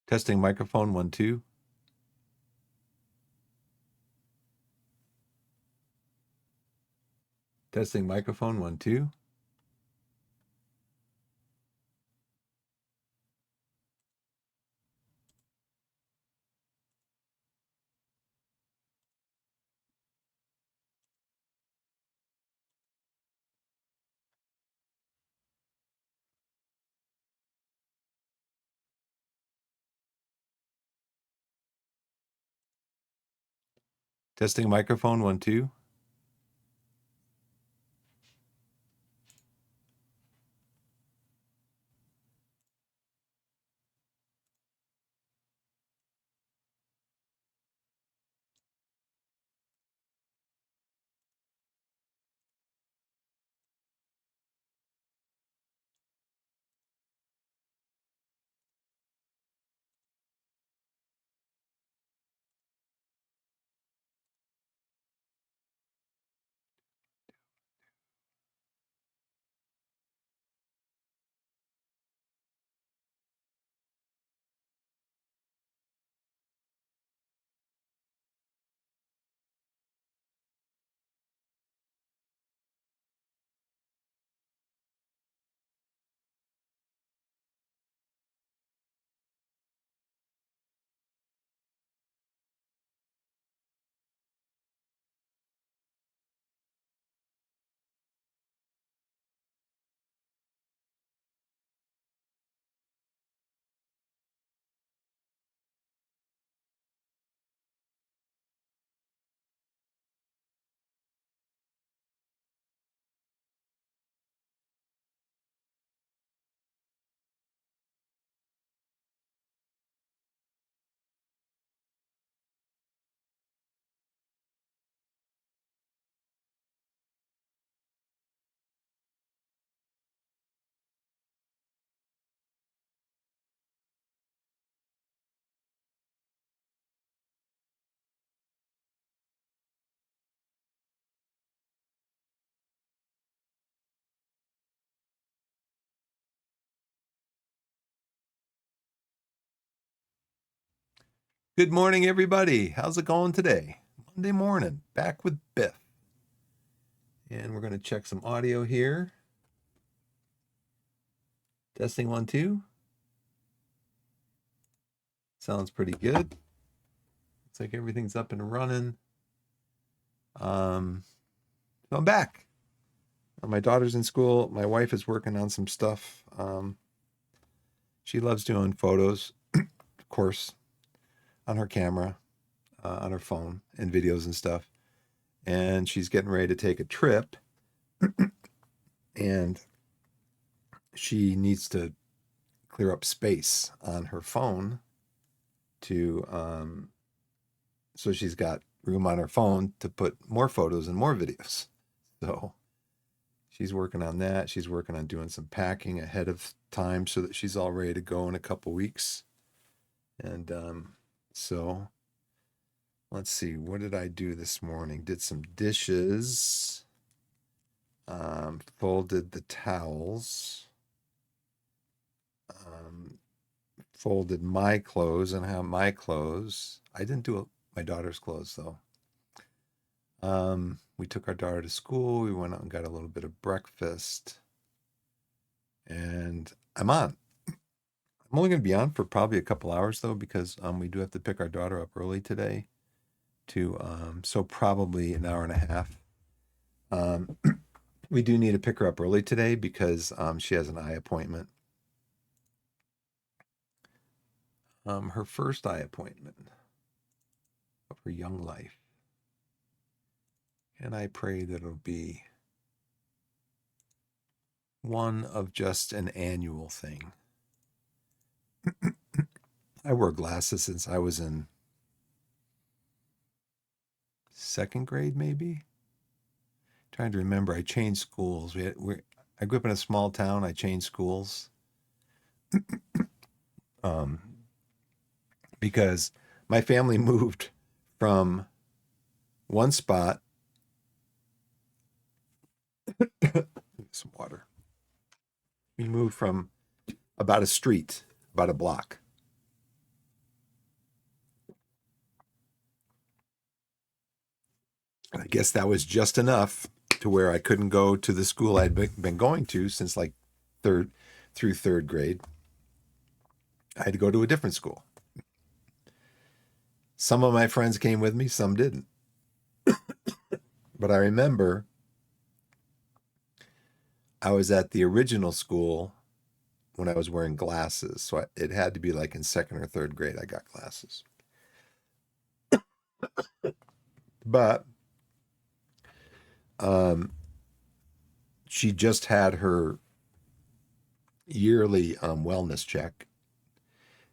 Testing microphone 1, 2. Testing microphone 1, 2. Testing microphone 1, 2. Good morning, everybody. How's it going today? Monday morning, back with Biff. And we're going to check some audio here. Testing 1, 2. Sounds pretty good. Looks like everything's up and running. So I'm back. My daughter's in school. My wife is working on some stuff. She loves doing photos, of course, on her camera, on her phone, and videos and stuff. And she's getting ready to take a trip. And she needs to clear up space on her phone to so she's got room on her phone to put more photos and more videos. So she's working on that. She's working on doing some packing ahead of time so that she's all ready to go in a couple weeks. And so let's see, what did I do this morning? Did some dishes, folded the towels, folded my clothes and have my clothes. I didn't do my daughter's clothes though. We took our daughter to school. We went out and got a little bit of breakfast. And I'm on. I'm only going to be on for probably a couple hours though, because we do have to pick our daughter up early today to so probably an hour and a half. We do need to pick her up early today because she has an eye appointment. Her first eye appointment of her young life. And I pray that it'll be one of just an annual thing. I wore glasses since I was in second grade, maybe. Trying to remember, I changed schools. I grew up in a small town. I changed schools um, because my family moved from one spot. Some water. We moved from about a street, about a block, I guess that was just enough to where I couldn't go to the school I'd been going to since like third grade. I had to go to a different school. Some of my friends came with me, some didn't. But I remember I was at the original school when I was wearing glasses. So it had to be like in second or third grade, I got glasses. But um, she just had her yearly wellness check,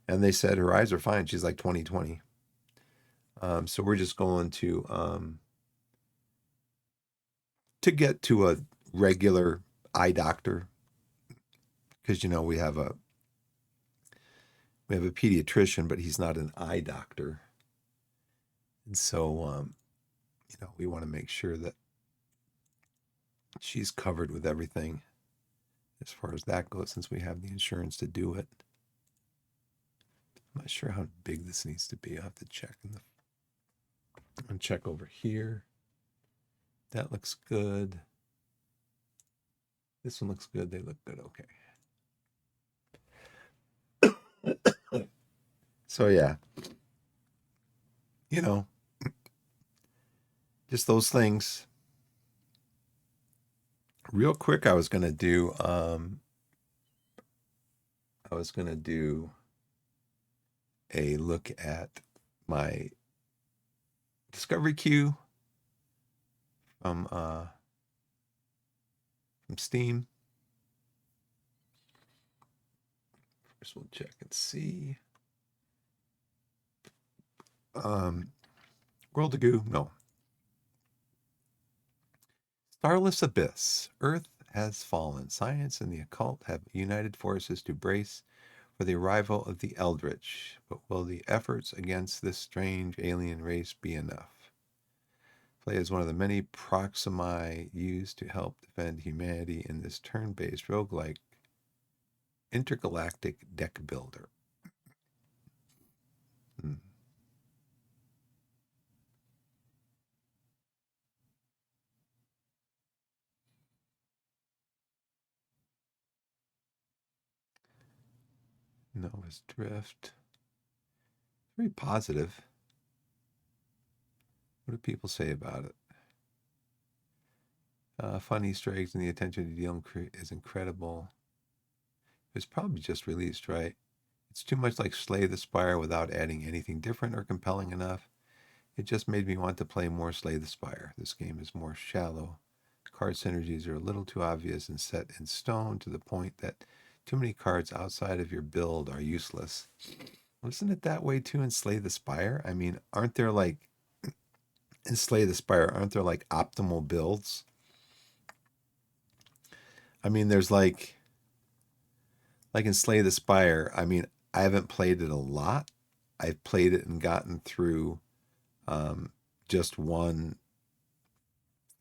and they said her eyes are fine. She's like 20/20. So we're just going to get to a regular eye doctor because we have a pediatrician, but he's not an eye doctor, and so we want to make sure that she's covered with everything as far as that goes, since we have the insurance to do it. I'm not sure how big this needs to be. I'll have to check and check over here. That looks good. This one looks good. They look good. Okay. So yeah, you know, just those things. Real quick, I was gonna do a look at my Discovery Queue from Steam. First, we'll check and see. World of Goo, no. Starless Abyss. Earth has fallen. Science and the occult have united forces to brace for the arrival of the Eldritch. But will the efforts against this strange alien race be enough? Play is one of the many proximi used to help defend humanity in this turn-based roguelike intergalactic deck builder. Nova's Drift. Very positive. What do people say about it? Fun Easter eggs and the attention to detail is incredible. It was probably just released, right? It's too much like Slay the Spire without adding anything different or compelling enough. It just made me want to play more Slay the Spire. This game is more shallow. Card synergies are a little too obvious and set in stone to the point that too many cards outside of your build are useless. Wasn't it that way too in Slay the Spire? I mean, aren't there like in Slay the Spire, aren't there like optimal builds? I mean, there's like in Slay the Spire, I mean, I haven't played it a lot. I've played it and gotten through just one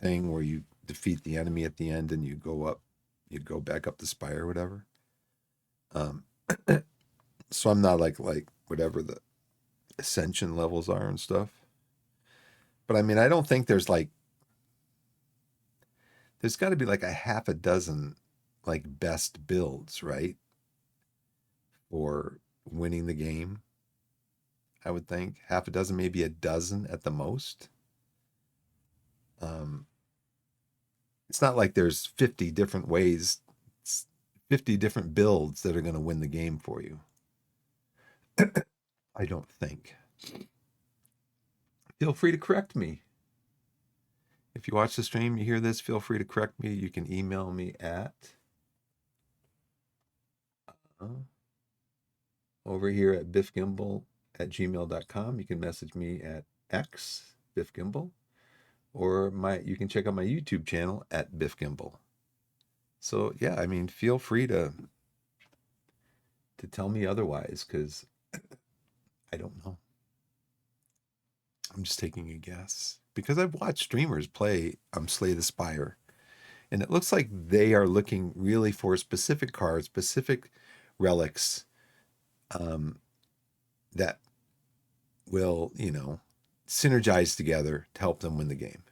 thing where you defeat the enemy at the end and you go back up the spire or whatever. So I'm not like whatever the ascension levels are and stuff. But I mean, I don't think there's got to be like a half a dozen like best builds, right? For winning the game. I would think half a dozen, maybe a dozen at the most. It's not like there's 50 different ways, 50 different builds that are going to win the game for you. I don't think. Feel free to correct me. If you watch the stream, you hear this, feel free to correct me. You can email me at over here at biffgimbal@gmail.com. You can message me at X, biffgimbal, or you can check out my YouTube channel at biffgimbal. So yeah, I mean, feel free to tell me otherwise, because I don't know. I'm just taking a guess because I've watched streamers play Slay the Spire, and it looks like they are looking really for specific cards, specific relics that will, synergize together to help them win the game.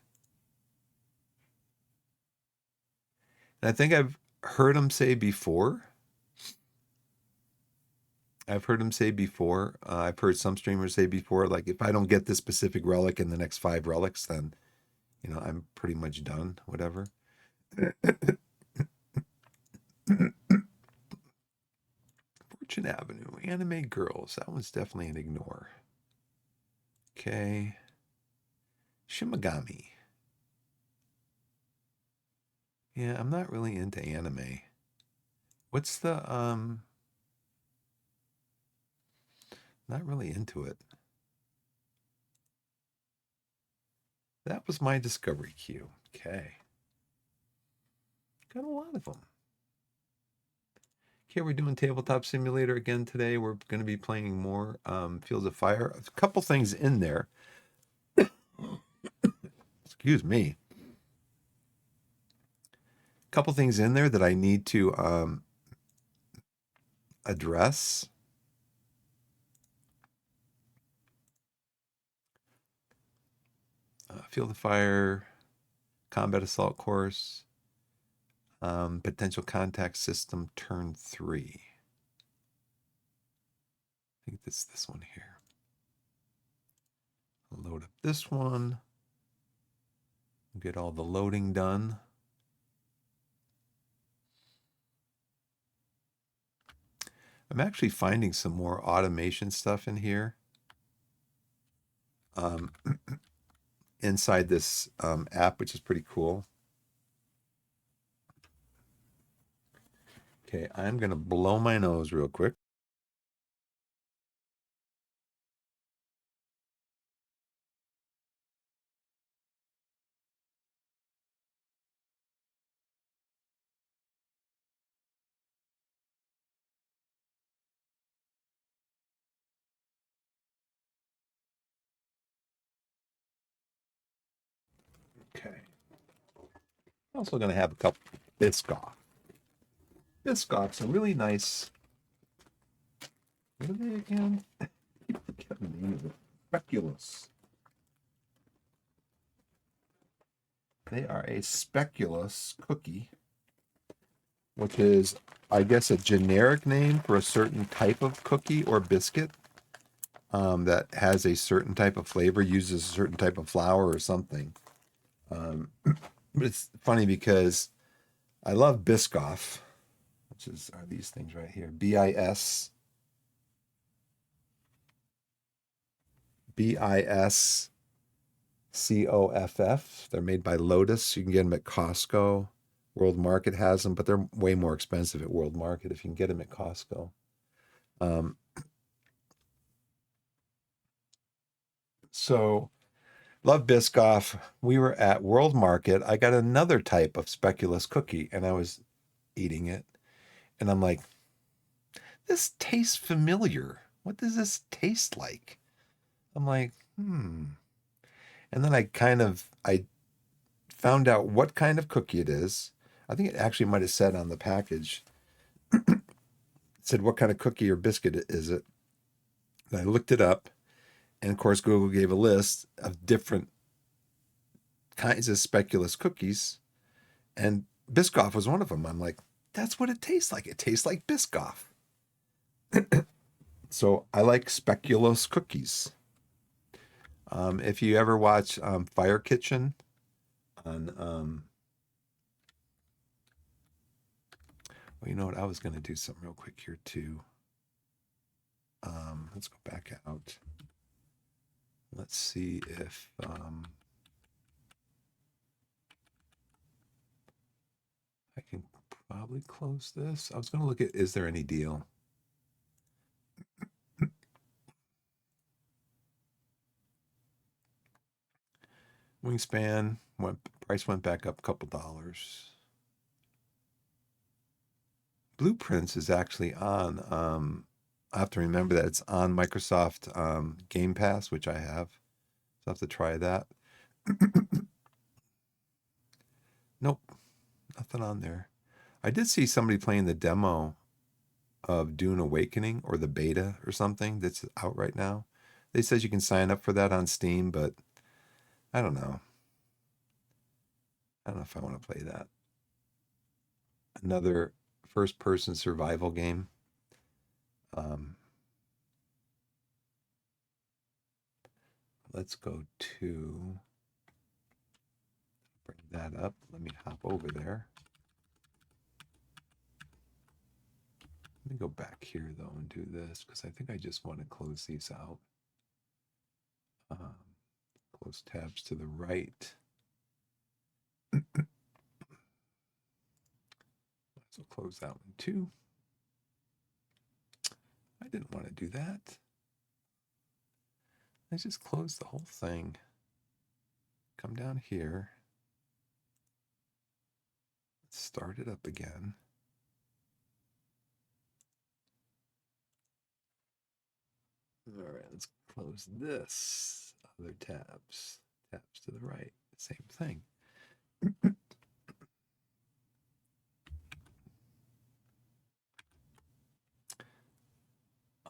And I think I've heard him say before. I've heard him say before. I've heard some streamers say before, like if I don't get this specific relic in the next 5 relics, then I'm pretty much done. Whatever. Fortune Avenue, Anime Girls. That one's definitely an ignore. Okay. Shimigami. Yeah, I'm not really into anime. What's the not really into it. That was my discovery queue. Okay. Got a lot of them. Okay, we're doing Tabletop Simulator again today. We're going to be playing more Fields of Fire. A couple things in there. Excuse me. A couple things in there that I need to address. Field of Fire, Combat Assault Course, Potential Contact System, Turn 3. I think it's this one here. I'll load up this one. Get all the loading done. I'm actually finding some more automation stuff in here. Inside this app, which is pretty cool. Okay, I'm going to blow my nose real quick. Okay. I'm also going to have a couple Biscoff. Biscoff's a really nice. What are they again? I forget the name of it. Speculous. They are a speculous cookie, which is, I guess, a generic name for a certain type of cookie or biscuit that has a certain type of flavor, uses a certain type of flour or something. But it's funny because I love Biscoff, which are these things right here. BIS. BISCOFF. They're made by Lotus. You can get them at Costco. World Market has them, but they're way more expensive at World Market if you can get them at Costco. So, love Biscoff. We were at World Market. I got another type of speculous cookie, and I was eating it, and I'm like, this tastes familiar. What does this taste like? I'm like, And then I found out what kind of cookie it is. I think it actually might have said on the package, it said what kind of cookie or biscuit is it. And I looked it up, and of course Google gave a list of different kinds of speculous cookies, and Biscoff was one of them. I'm like, that's what it tastes like. It tastes like Biscoff. So I like speculous cookies. If you ever watch Fire Kitchen on, well, you know what? I was going to do something real quick here too. Let's go back out. Let's see if I can probably close this. I was going to look at, is there any deal? Wingspan price went back up a couple dollars. Blueprints is actually on. I have to remember that it's on Microsoft Game Pass, which I have. So I have to try that. Nope, nothing on there. I did see somebody playing the demo of Dune Awakening or the beta or something that's out right now. They said you can sign up for that on Steam, but I don't know. I don't know if I want to play that. another first-person survival game. Let's go to, bring that up. Let me hop over there. Let me go back here though and do this because I think I just want to close these out. Close tabs to the right. So close that one too. I didn't want to do that. Let's just close the whole thing. Come down here. Let's start it up again. All right, let's close this. Other tabs. Tabs to the right. Same thing.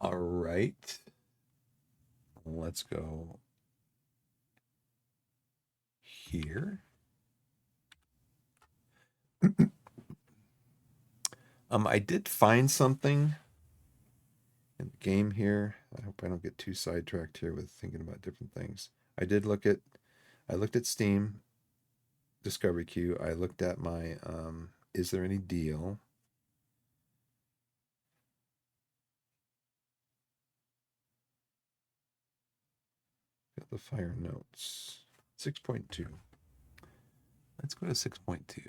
All right. Let's go here. I did find something in the game here. I hope I don't get too sidetracked here with thinking about different things. I looked at Steam Discovery Queue. I looked at my is there any deal? Got the fire notes. 6.2. Let's go to 6.2.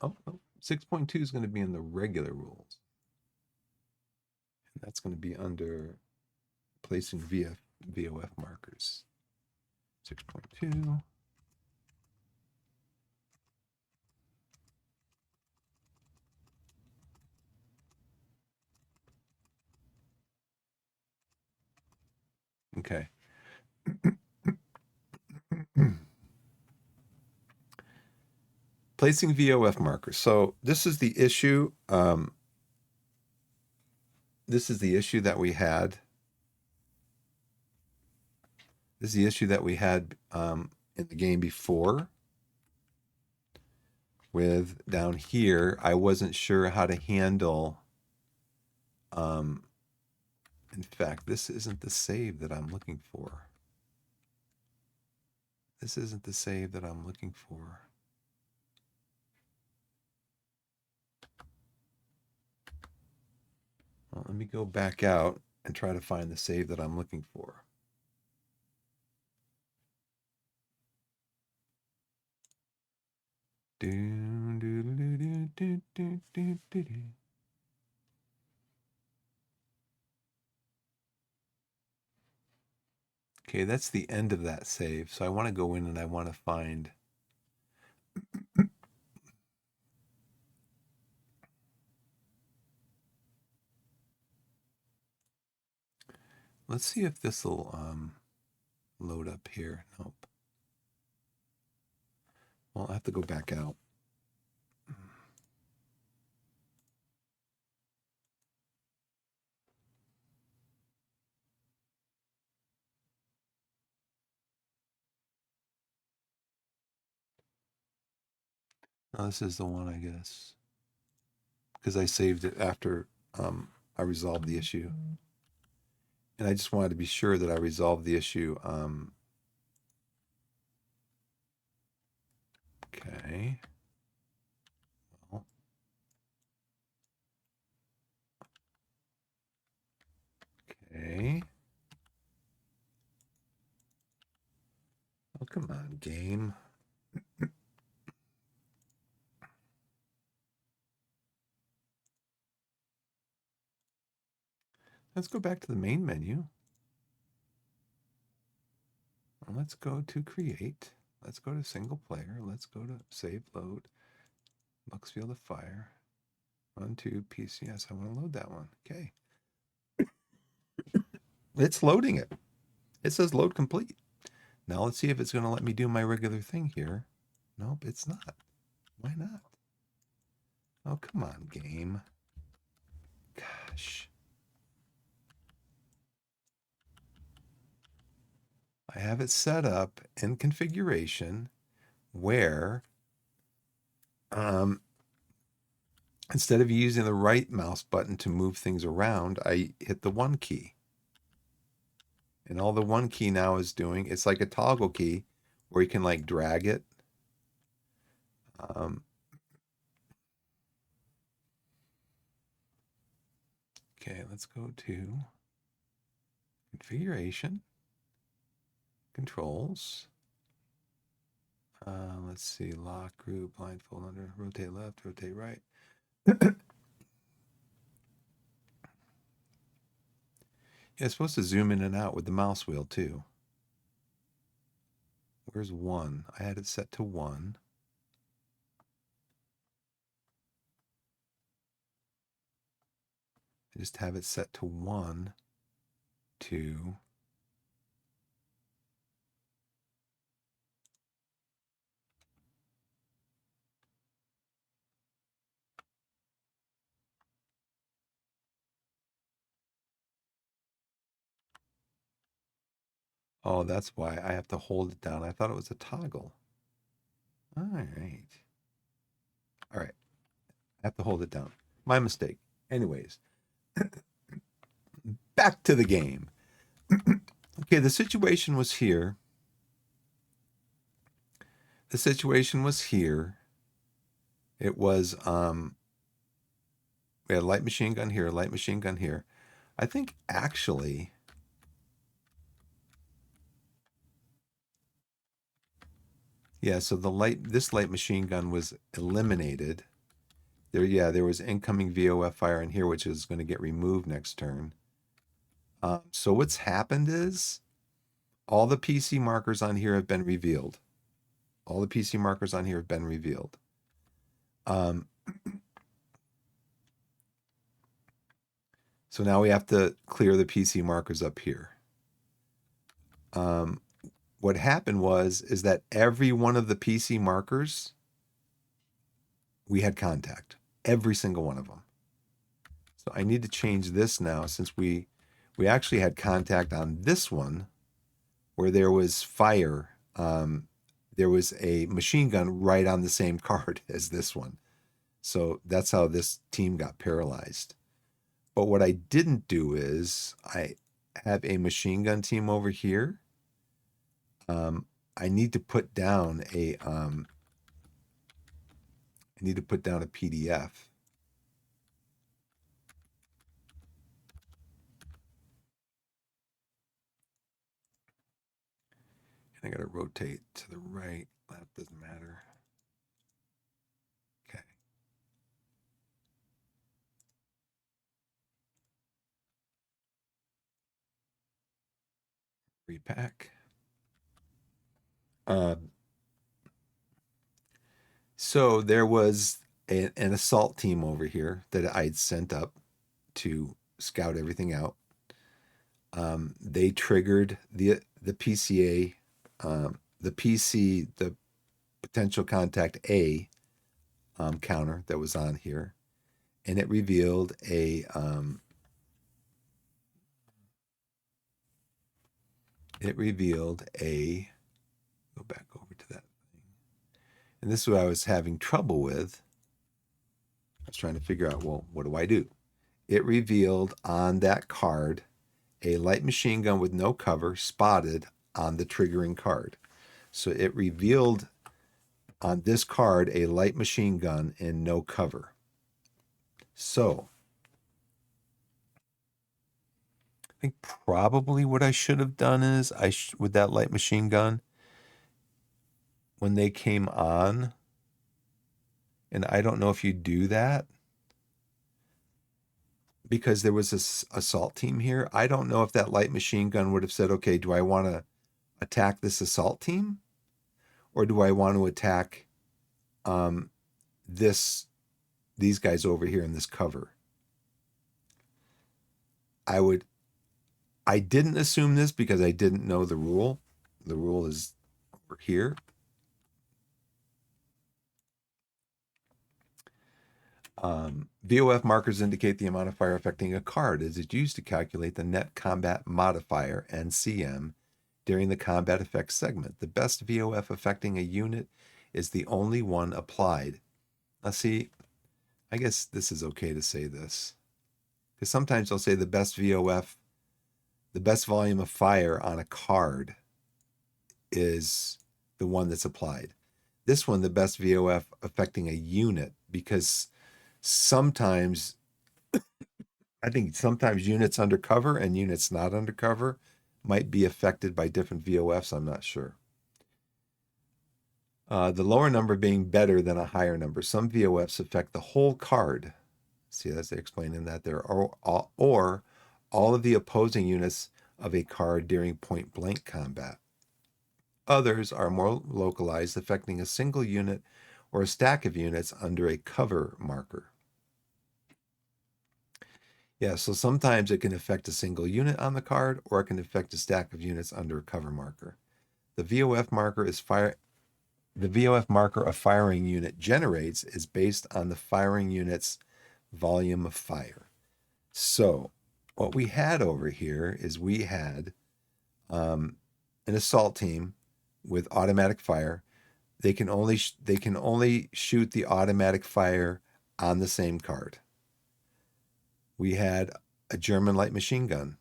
Oh, 6.2 is going to be in the regular rules. And that's going to be under placing VOF markers. 6.2. Okay. Placing VOF markers. So this is the issue. This is the issue that we had. This is the issue that we had in the game before. With down here, I wasn't sure how to handle. In fact, this isn't the save that I'm looking for. This isn't the save that I'm looking for. Well, let me go back out and try to find the save that I'm looking for. Okay, that's the end of that save. So I want to go in and I want to find. Let's see if this will load up here. Nope. Well, I'll have to go back out. No, this is the one, I guess. Because I saved it after I resolved the issue. And I just wanted to be sure that I resolved the issue. Okay. Well. Okay. Oh, come on, game. Let's go back to the main menu. Let's go to create. Let's go to single player. Let's go to save load. Lux Field of Fire. Run to PCS. I want to load that one. Okay. It's loading it. It says load complete. Now let's see if it's going to let me do my regular thing here. Nope, it's not. Why not? Oh, come on, game. Gosh. I have it set up in configuration where instead of using the right mouse button to move things around, I hit the 1 key. And all the 1 key now is doing, it's like a toggle key where you can like drag it. Okay, let's go to configuration, controls. Let's see, lock, group, blindfold under, rotate left, rotate right. Yeah, it's supposed to zoom in and out with the mouse wheel too. Where's 1? I had it set to 1. I just have it set to 1, 2. Oh, that's why I have to hold it down. I thought it was a toggle. All right. All right. I have to hold it down. My mistake. Anyways, back to the game. Okay, the situation was here. The situation was here. It was we had a light machine gun here, a light machine gun here. I think actually yeah, so this light machine gun was eliminated. There was incoming VOF fire in here, which is going to get removed next turn. So what's happened is all the PC markers on here have been revealed. All the PC markers on here have been revealed. So now we have to clear the PC markers up here. What happened is that every one of the PC markers, we had contact. Every single one of them. So I need to change this now since we actually had contact on this one where there was fire. There was a machine gun right on the same card as this one. So that's how this team got paralyzed. But what I didn't do is I have a machine gun team over here. I need to put down a PDF. And I got to rotate to the right. That doesn't matter. Okay. Repack. So there was an assault team over here that I'd sent up to scout everything out. They triggered the PCA, the potential contact A counter that was on here, and it revealed a go back over to that thing. And this is what I was having trouble with. I was trying to figure out, well, what do I do? It revealed on that card a light machine gun with no cover spotted on the triggering card. So it revealed on this card a light machine gun and no cover. So I think probably what I should have done is with that light machine gun, when they came on, and I don't know if you do that because there was this assault team here. I don't know if that light machine gun would have said, okay, do I want to attack this assault team or do I want to attack these guys over here in this cover? I didn't assume this because I didn't know the rule. The rule is over here. VOF markers indicate the amount of fire affecting a card as it's used to calculate the net combat modifier, NCM, during the combat effects segment. The best VOF affecting a unit is the only one applied. Now see, I guess this is okay to say this, because sometimes they'll say the best VOF, the best volume of fire on a card is the one that's applied. This one, the best VOF affecting a unit, because sometimes, I think sometimes units undercover and units not undercover might be affected by different VOFs. I'm not sure. The lower number being better than a higher number. Some VOFs affect the whole card. See, as they explain in that there, or all of the opposing units of a card during point blank combat. Others are more localized, affecting a single unit or a stack of units under a cover marker. Yeah, so sometimes it can affect a single unit on the card, or it can affect a stack of units under a cover marker. The VOF marker is the VOF marker a firing unit generates is based on the firing unit's volume of fire. So what we had over here is we had an assault team with automatic fire. They can only shoot the automatic fire on the same card. We had a German light machine gun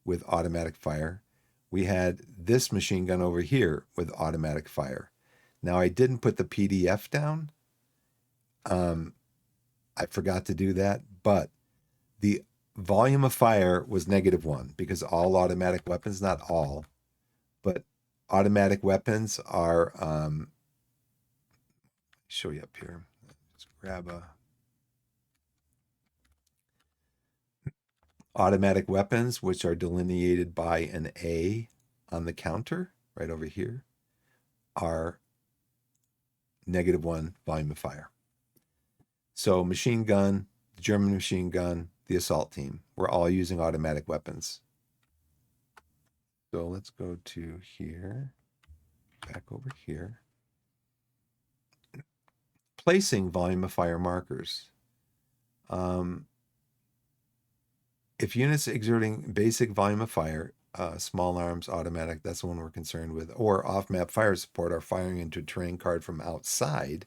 with automatic fire. We had this machine gun over here with automatic fire. Now, I didn't put the PDF down. I forgot to do that, but the volume of fire was -1 because all automatic weapons, not all, but automatic weapons are, show you up here. Let's grab a automatic weapons, which are delineated by an A on the counter right over here, are -1 volume of fire. So machine gun, the German machine gun, the assault team, we're all using automatic weapons. So let's go to here, back over here. Placing volume of fire markers. If units exerting basic volume of fire, small arms, automatic, that's the one we're concerned with, or off-map fire support are firing into a terrain card from outside,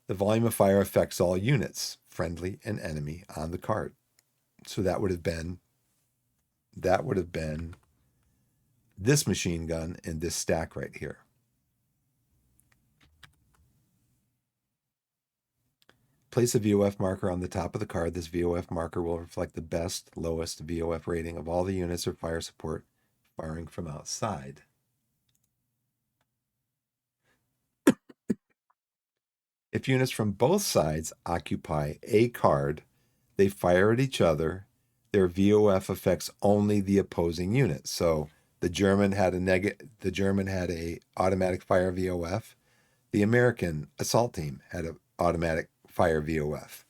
the volume of fire affects all units, friendly and enemy, on the card. So that would have been this machine gun and this stack right here. Place a VOF marker on the top of the card. This VOF marker will reflect the best, lowest VOF rating of all the units or fire support firing from outside. If units from both sides occupy a card, they fire at each other. Their VOF affects only the opposing unit. So the German had a automatic fire VOF. The American assault team had an automatic fire VOF.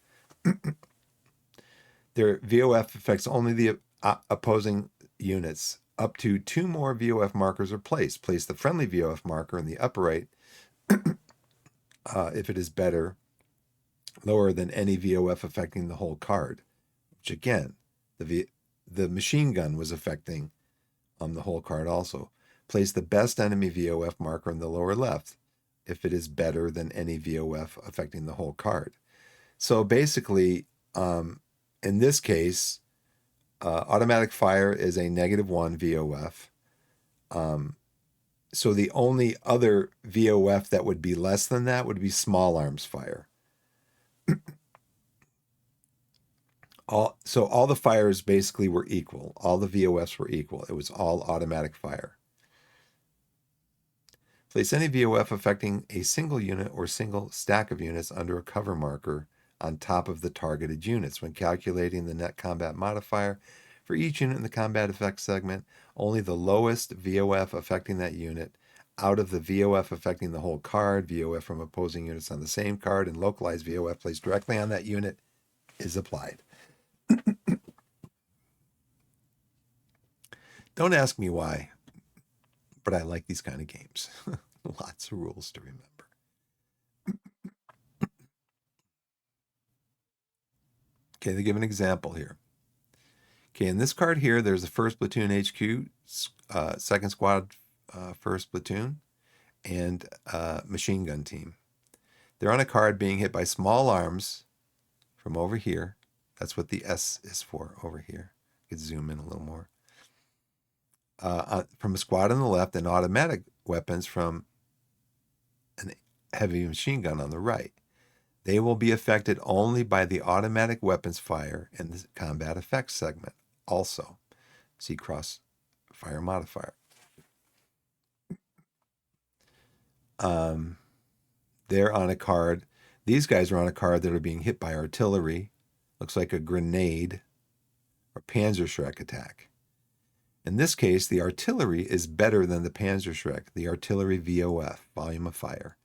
Their VOF affects only the opposing units. Up to 2 more VOF markers are placed. Place the friendly VOF marker in the upper right if it is lower than any VOF affecting the whole card, which again, the machine gun was affecting the whole card also. Place the best enemy VOF marker in the lower left if it is better than any VOF affecting the whole card. So basically, in this case, automatic fire is a -1 VOF. So the only other VOF that would be less than that would be small arms fire. So all the fires basically were equal. All the VOFs were equal. It was all automatic fire. Place any VOF affecting a single unit or single stack of units under a cover marker on top of the targeted units. When calculating the net combat modifier for each unit in the combat effects segment, only the lowest VOF affecting that unit out of the VOF affecting the whole card, VOF from opposing units on the same card, and localized VOF placed directly on that unit is applied. Don't ask me why, but I like these kind of games. Lots of rules to remember. Okay, they give an example here. Okay, in this card here, there's the 1st Platoon HQ, 2nd Squad 1st Platoon and machine gun team. They're on a card being hit by small arms from over here. That's what the S is for over here. You could zoom in a little more. From a squad on the left and automatic weapons from a heavy machine gun on the right. They will be affected only by the automatic weapons fire in the combat effects segment. Also, see cross fire modifier. They're on a card. These guys are on a card that are being hit by artillery. Looks like a grenade or Panzerschreck attack. In this case, the artillery is better than the Panzerschreck. The artillery VOF, volume of fire,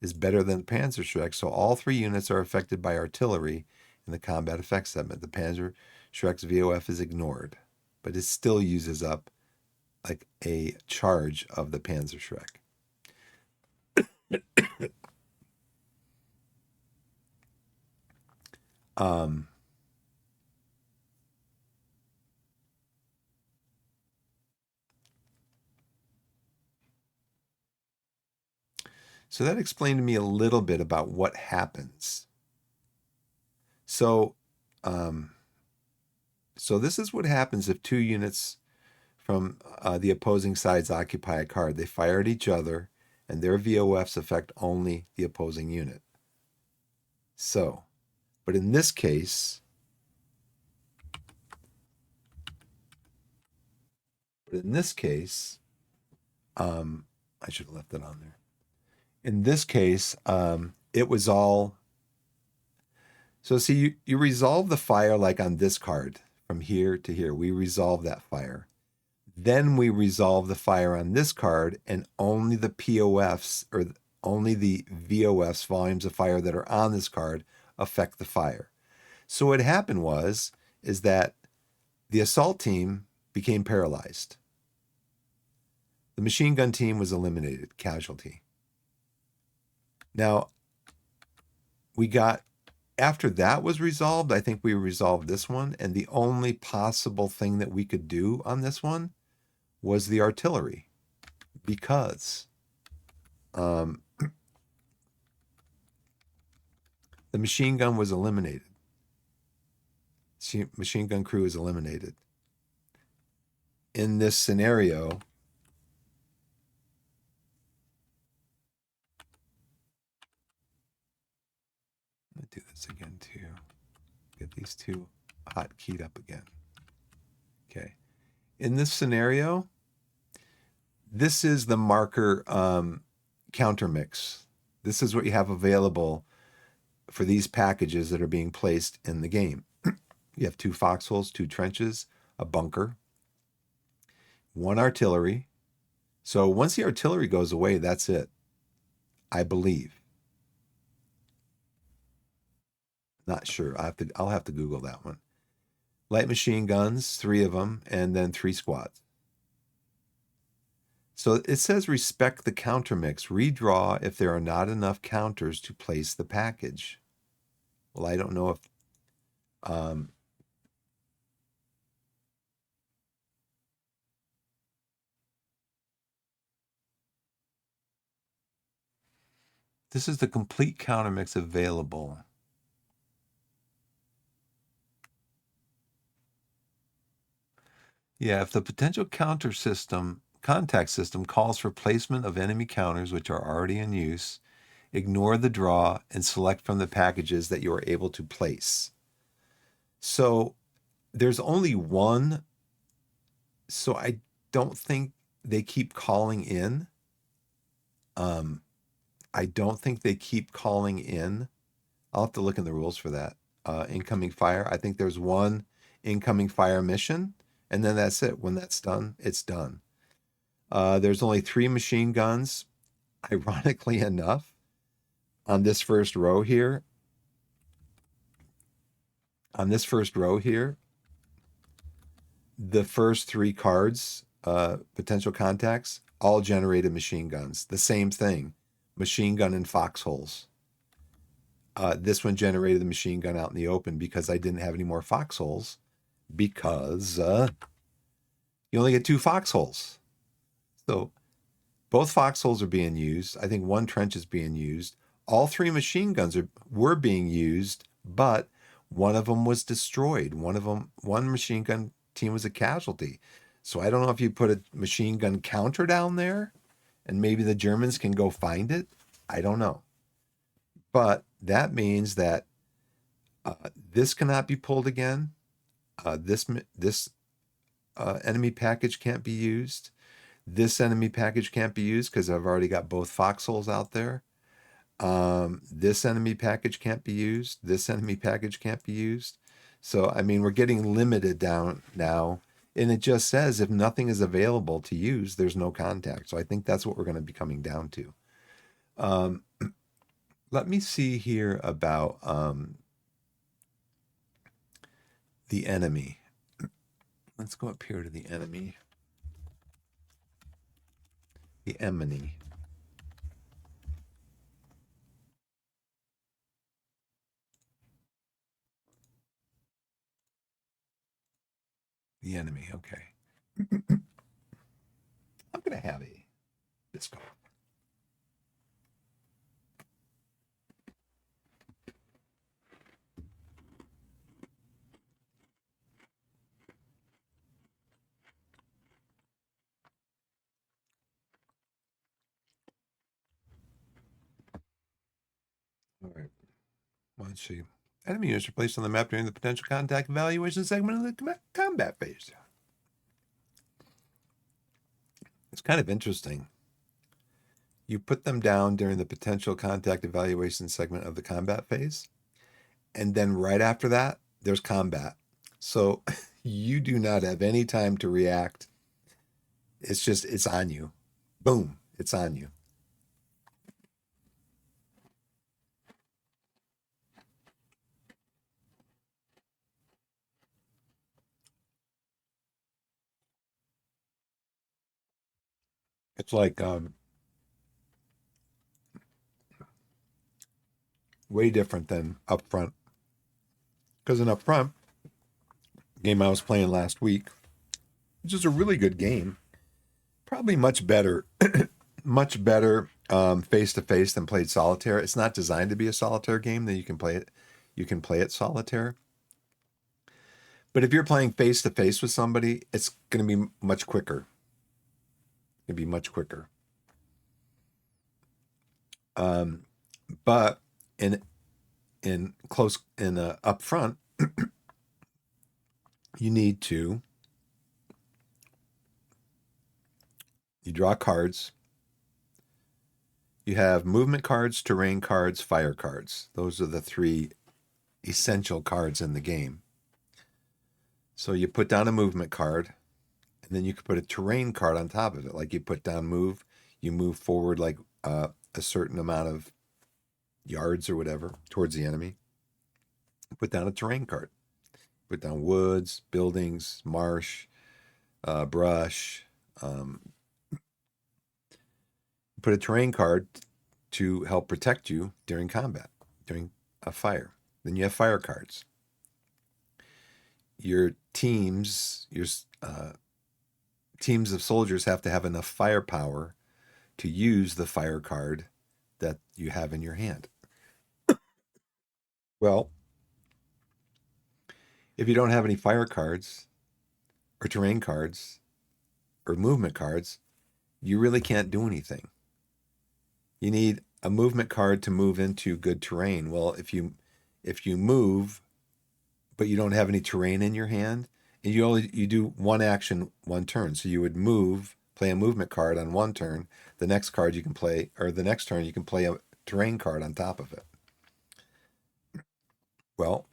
is better than the Panzerschreck, so all 3 units are affected by artillery in the combat effects segment. The Panzerschreck's VOF is ignored, but it still uses up like a charge of the Panzerschreck. So that explained to me a little bit about what happens. So this is what happens if 2 units from the opposing sides occupy a card. They fire at each other, and their VOFs affect only the opposing unit. So, but in this case, I should have left it on there. In this case, it was all. So see, you resolve the fire like on this card from here to here. We resolve that fire. Then we resolve the fire on this card, and only the POFs or only the VOFs, volumes of fire that are on this card, affect the fire. So what happened is that the assault team became paralyzed. The machine gun team was eliminated, casualty. Now, after that was resolved, I think we resolved this one, and the only possible thing that we could do on this one was the artillery, because the machine gun was eliminated. Machine gun crew is eliminated. In this scenario, I'm going to do this again too. Get these 2 hot keyed up again. Okay. In this scenario, this is the marker counter mix. This is what you have available for these packages that are being placed in the game. You have 2 foxholes, 2 trenches, a bunker, 1 artillery. So once the artillery goes away, that's it, I believe. Not sure. I'll have to Google that one. Light machine guns, 3 of them, and then 3 squads. So it says respect the counter mix. Redraw if there are not enough counters to place the package. Well, I don't know if this is the complete counter mix available. Yeah, if the potential contact system calls for placement of enemy counters which are already in use, ignore the draw and select from the packages that you are able to place. So there's only 1. So I don't think they keep calling in. I don't think they keep calling in. I'll have to look in the rules for that. Incoming fire. I think there's 1 incoming fire mission, and then that's it. When that's done, it's done. There's only 3 machine guns. Ironically enough, on this first row here, the first 3 cards, potential contacts, all generated machine guns. The same thing, machine gun and foxholes. This one generated the machine gun out in the open because I didn't have any more foxholes, because you only get 2 foxholes. So Both foxholes are being used. I think one trench is being used. All three machine guns were being used, but one of them was destroyed. One machine gun team was a casualty. So I don't know if you put a machine gun counter down there and maybe the Germans can go find it. I don't know. But that means that this cannot be pulled again. This enemy package can't be used. This enemy package can't be used because I've already got both foxholes out there. This enemy package can't be used. This enemy package can't be used. So, I mean, we're getting limited down now. And it just says if nothing is available to use, there's no contact. So I think that's what we're going to be coming down to. Let me see here about the enemy. Let's go up here to the enemy. The enemy. The enemy, okay. I'm going to have a disco. All right. Let's see. Enemy units are placed on the map during the potential contact evaluation segment of the combat phase. It's kind of interesting. You put them down during the potential contact evaluation segment of the combat phase, and then right after that, there's combat. So you do not have any time to react. It's on you. Boom, it's on you. It's like way different than Upfront. Because in Upfront, game I was playing last week, which is a really good game, probably much better, much better face to face than played solitaire. It's not designed to be a solitaire game that you can play it. You can play it solitaire. But if you're playing face to face with somebody, it's going to be much quicker. It'd be much quicker. But in close up front, you need to you draw cards. You have movement cards, terrain cards, fire cards. Those are the three essential cards in the game. So you put down a movement card, and then you can put a terrain card on top of it. Like you put down move, you move forward like a certain amount of yards or whatever towards the enemy. Put down a terrain card. Put down woods, buildings, marsh, brush. Put a terrain card to help protect you during combat, during a fire. Then you have fire cards. Your teams of soldiers have to have enough firepower to use the fire card that you have in your hand. Well, if you don't have any fire cards or terrain cards or movement cards, you really can't do anything. You need a movement card to move into good terrain. Well, if you move but you don't have any terrain in your hand, and you do one action, one turn. So you would move, play a movement card on one turn. The next card you can play, or the next turn you can play a terrain card on top of it. Well,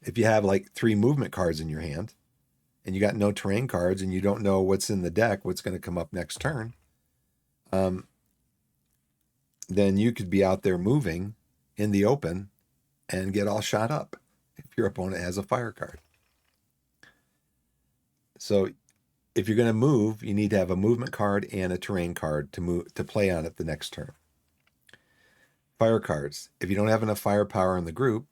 if you have like 3 movement cards in your hand, and you got no terrain cards, and you don't know what's in the deck, what's going to come up next turn, then you could be out there moving in the open and get all shot up if your opponent has a fire card. So if you're going to move, you need to have a movement card and a terrain card to play on it the next turn. Fire cards. If you don't have enough firepower in the group,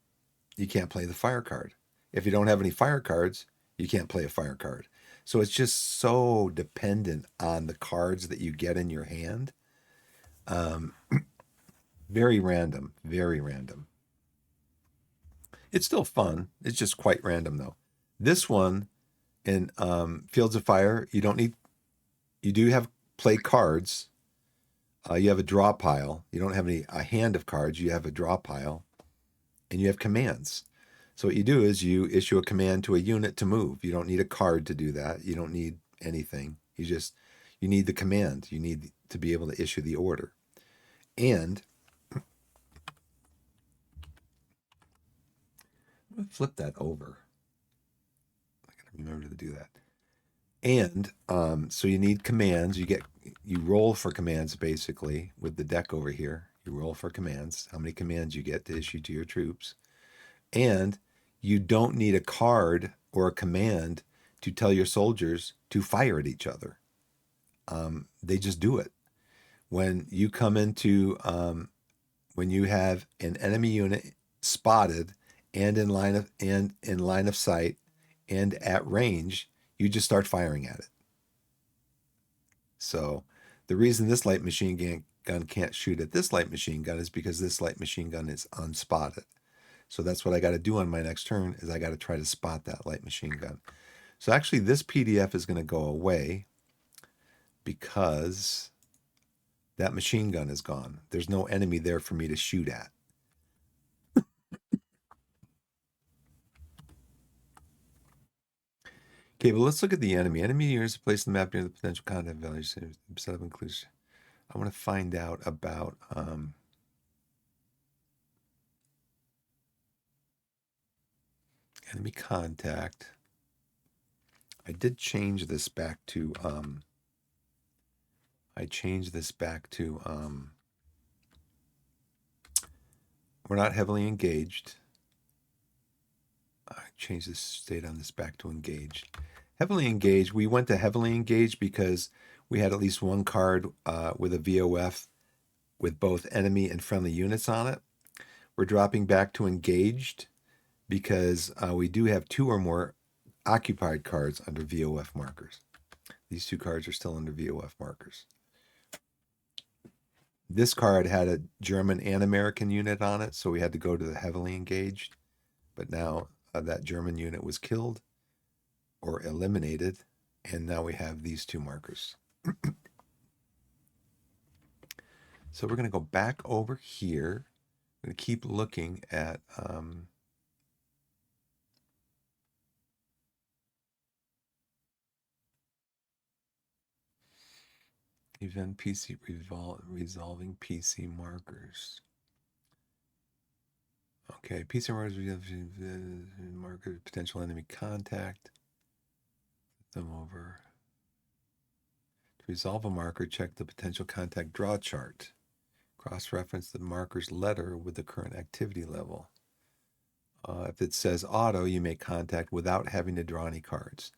you can't play the fire card. If you don't have any fire cards, you can't play a fire card. So it's just so dependent on the cards that you get in your hand. Um, very random, very random. It's still fun. It's just quite random though. This one in Fields of Fire, you don't need. You do have play cards. You have a draw pile. You don't have a hand of cards. You have a draw pile, and you have commands. So what you do is you issue a command to a unit to move. You don't need a card to do that. You don't need anything. You need the command. You need to be able to issue the order. And I'm gonna flip that over. I gotta remember to do that. And so you need commands. You roll for commands basically with the deck over here. You roll for commands, how many commands you get to issue to your troops. And you don't need a card or a command to tell your soldiers to fire at each other. They just do it. When you come into, when you have an enemy unit spotted and in line of sight and at range, you just start firing at it. So the reason this light machine gun can't shoot at this light machine gun is because this light machine gun is unspotted. So that's what I got to do on my next turn is I got to try to spot that light machine gun. So actually this PDF is going to go away because that machine gun is gone. There's no enemy there for me to shoot at. Okay, but let's look at the enemy. Enemy units placed in the map near the potential content values. Set up inclusion. I want to find out about enemy contact. I did change this back to we're not heavily engaged. I changed this state on this back to engaged. Heavily engaged, we went to heavily engaged because we had at least one card with a VOF with both enemy and friendly units on it. We're dropping back to engaged because we do have 2 or more occupied cards under VOF markers. These 2 cards are still under VOF markers. This card had a German and American unit on it, so we had to go to the heavily engaged. But now that German unit was killed or eliminated, and now we have these 2 markers. So we're going to go back over here. I'm going to keep looking at event PC resolving PC markers. Okay, PC markers, we have marker potential enemy contact. Flip them over. To resolve a marker, check the potential contact draw chart. Cross-reference the marker's letter with the current activity level. If it says auto, you make contact without having to draw any cards.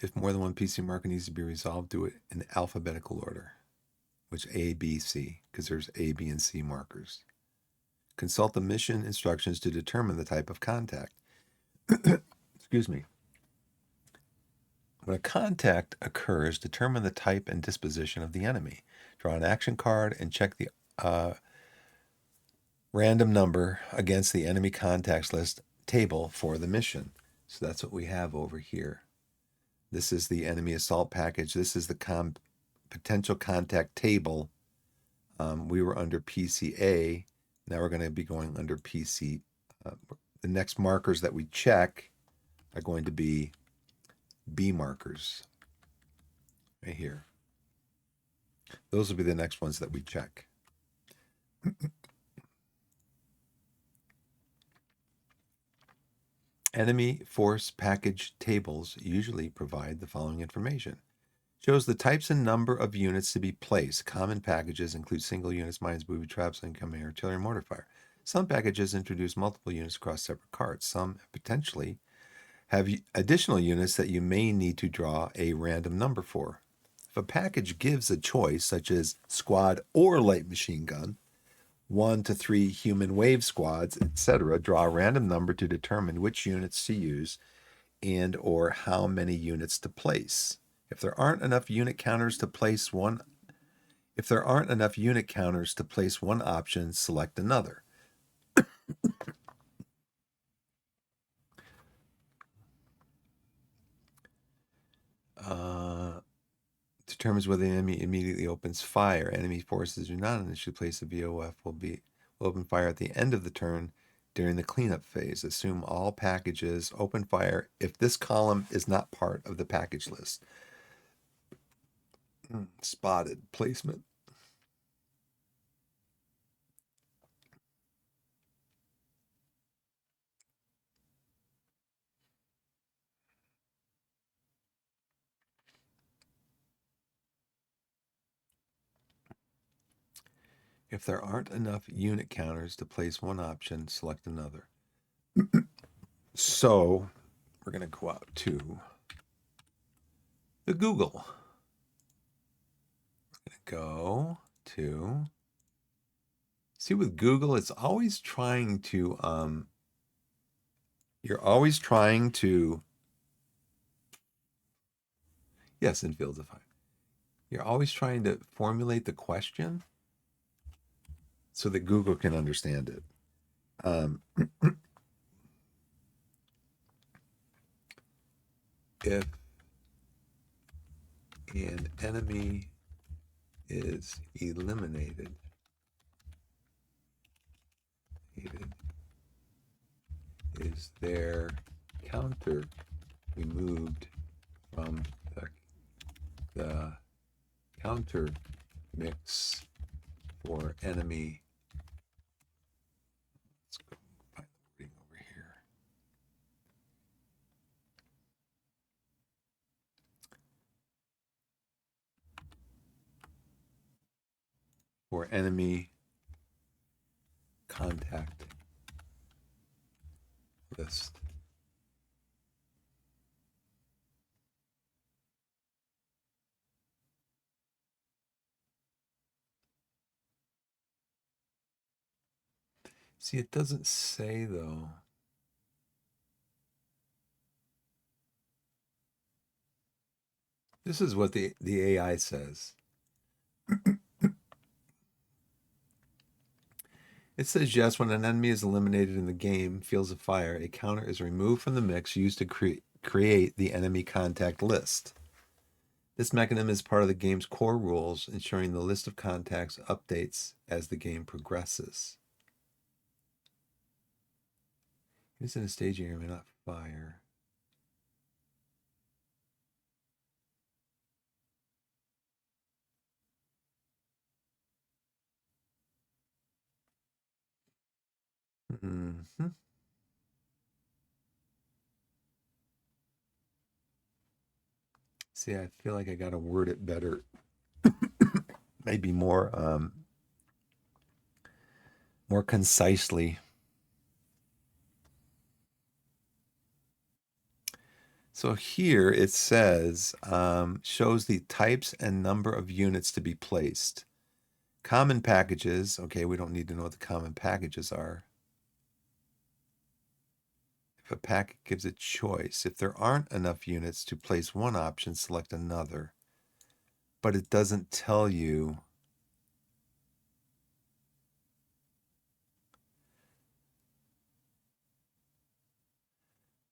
If more than one PC marker needs to be resolved, do it in alphabetical order, which A, B, C, because there's A, B, and C markers. Consult the mission instructions to determine the type of contact. Excuse me. When a contact occurs, determine the type and disposition of the enemy. Draw an action card and check the random number against the enemy contacts list table for the mission. So that's what we have over here. This is the enemy assault package. This is the potential contact table. We were under PCA. Now we're going to be going under PC. The next markers that we check are going to be B markers right here. Those will be the next ones that we check. Enemy force package tables usually provide the following information. Shows the types and number of units to be placed. Common packages include single units, mines, booby traps, incoming artillery, and mortar fire. Some packages introduce multiple units across separate cards. Some potentially have additional units that you may need to draw a random number for. If a package gives a choice, such as squad or light machine gun, 1 to 3 human wave squads, etc. Draw a random number to determine which units to use and or how many units to place. If there aren't enough unit counters to place one option, select another. Determines whether the enemy immediately opens fire. Enemy forces do not initially place a VOF will open fire at the end of the turn during the cleanup phase. Assume all packages open fire if this column is not part of the package list. Spotted placement. If there aren't enough unit counters to place one option, select another. So we're going to go out to the Google. We're going to go to, see, with Google, it's always trying to, you're always trying to, yes, in fields of fire. You're always trying to formulate the question so that Google can understand it. If an enemy is eliminated, is their counter removed from the counter mix for enemy? Let's go find the wording over here. For enemy contact list. See, it doesn't say though. This is what the AI says. It says, yes, when an enemy is eliminated in the game, Fields of Fire, a counter is removed from the mix used to create the enemy contact list. This mechanism is part of the game's core rules, ensuring the list of contacts updates as the game progresses. It is in a staging area, may not fire. Mm-hmm. See, I feel like I got to word it better. Maybe more concisely. So here it says, shows the types and number of units to be placed. Common packages, okay, we don't need to know what the common packages are. If a packet gives a choice, if there aren't enough units to place one option, select another. But it doesn't tell you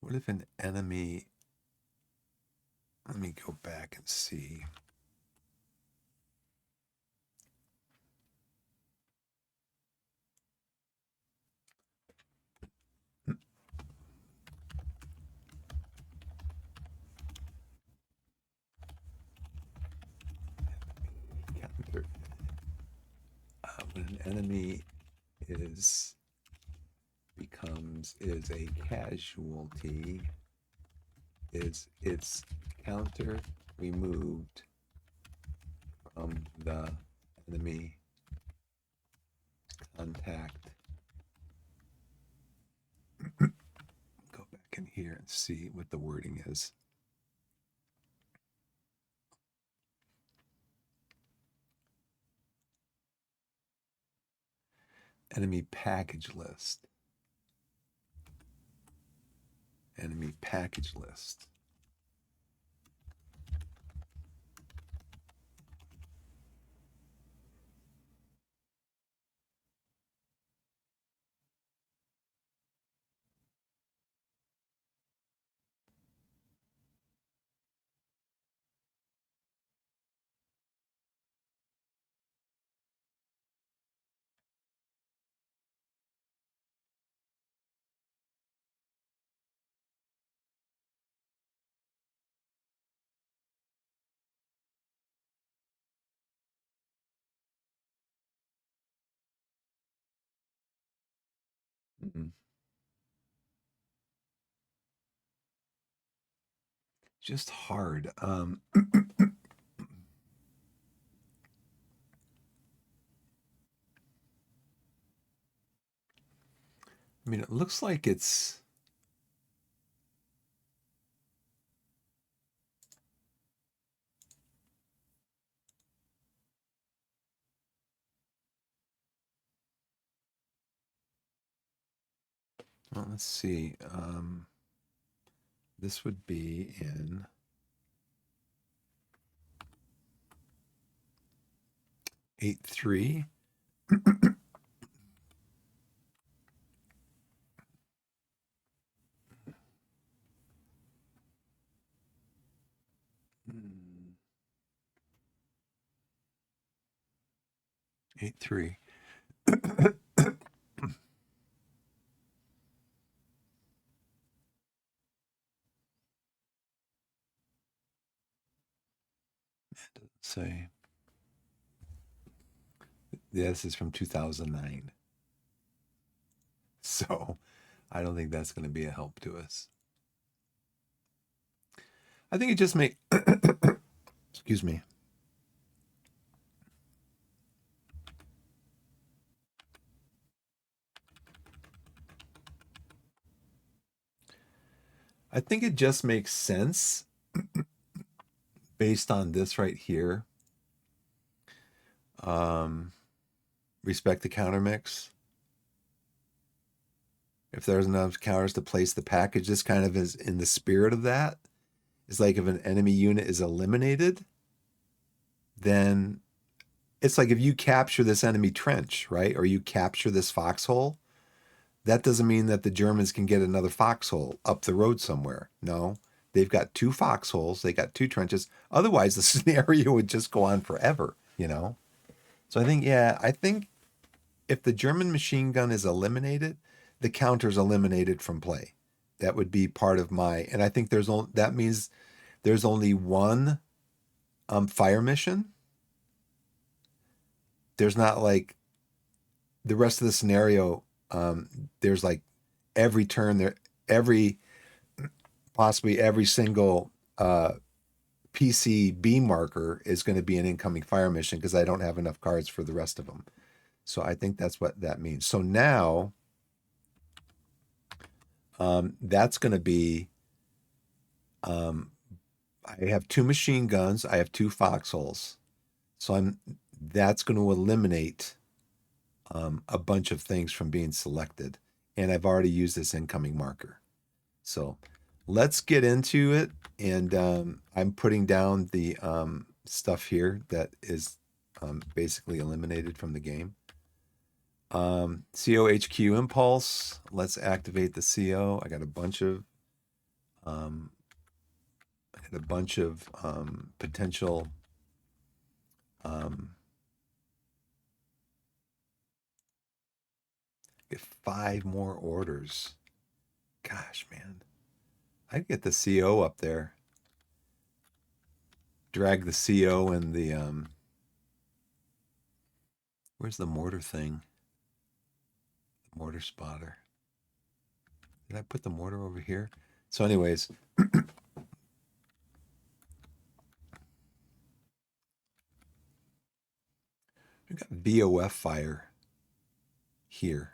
what if an enemy, let me go back and see. When an enemy is a casualty, is its counter removed from the enemy contact. Go back in here and see what the wording is. Enemy package list. Enemy package list. Mm-mm. Just hard. I mean, it looks like it's. Well, let's see. This would be in 8.3. 8.3. Say, yeah, this is from 2009. So I don't think that's going to be a help to us. I think it just make excuse me. I think it just makes sense based on this right here. Um, respect the counter mix. If there's enough counters to place the package, this kind of is in the spirit of that. It's like if an enemy unit is eliminated, then it's like if you capture this enemy trench, right? Or you capture this foxhole, that doesn't mean that the Germans can get another foxhole up the road somewhere. No, they've got two foxholes, they got two trenches. Otherwise, the scenario would just go on forever, you know? So I think if the German machine gun is eliminated, the counter's eliminated from play. That would be part of my, and I think that means there's only one fire mission. There's not like the rest of the scenario. There's like every turn there, every possibly every single PCB marker is going to be an incoming fire mission because I don't have enough cards for the rest of them. So I think that's what that means. So now that's going to be I have two machine guns, I have two foxholes. So that's going to eliminate a bunch of things from being selected. And I've already used this incoming marker. So let's get into it. And I'm putting down the stuff here that is basically eliminated from the game. COHQ impulse. Let's activate the CO. I got a bunch of potential get 5 more orders. Gosh, man. I'd get the CO up there. Drag the CO and the where's the mortar thing? The mortar spotter. Did I put the mortar over here? So anyways, we've got VOF fire here.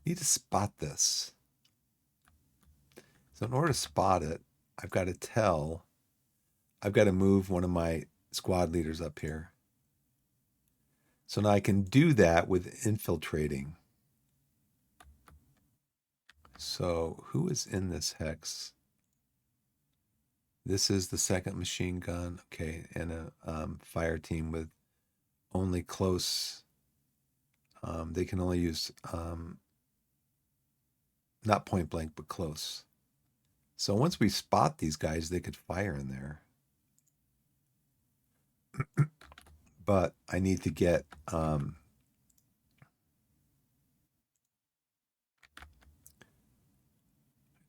Need to spot this. So in order to spot it, I've got to move one of my squad leaders up here. So now I can do that with infiltrating. So who is in this hex? This is the second machine gun. Okay, and a fire team with only close. They can only use not point blank, but close. So once we spot these guys, they could fire in there. But I need to get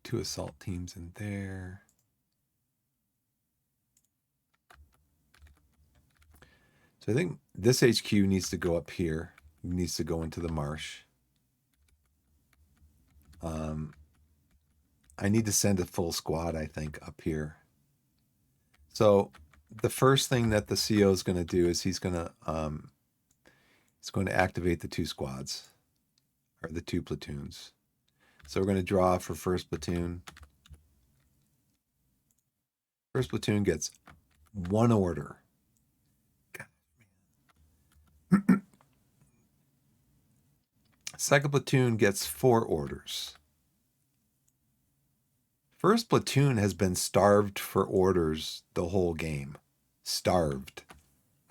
two assault teams in there. So I think this HQ needs to go up here. It needs to go into the marsh. I need to send a full squad, I think, up here. So the first thing that the CO is going to do is he's going to activate the two squads or the two platoons. So we're going to draw for first platoon. First platoon gets one order. Second platoon gets 4 orders. First platoon has been starved for orders the whole game. Starved.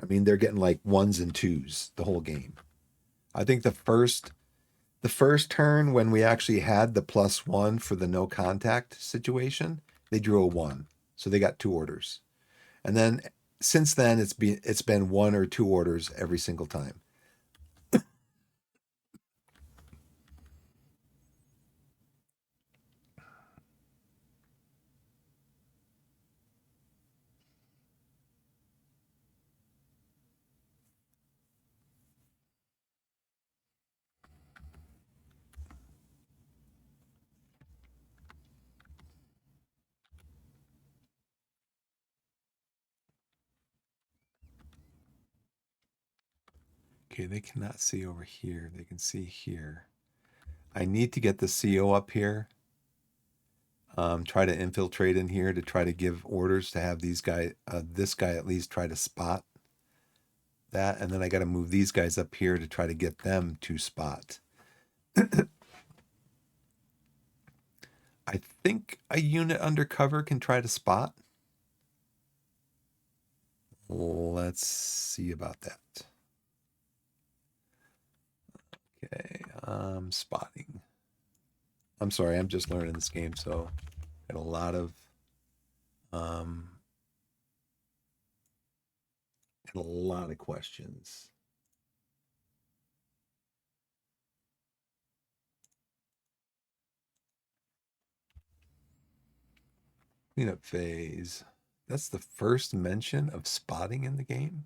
I mean, they're getting like 1s and 2s the whole game. I think the first turn when we actually had the +1 for the no contact situation, they drew a 1. So they got 2 orders. And then since then it's been 1 or 2 orders every single time. Okay, they cannot see over here. They can see here. I need to get the CO up here. Try to infiltrate in here to try to give orders to have these guys, this guy at least try to spot that. And then I got to move these guys up here to try to get them to spot. I think a unit undercover can try to spot. Let's see about that. Okay, spotting. I'm sorry, I'm just learning this game, so I had a lot of questions. Cleanup phase. That's the first mention of spotting in the game.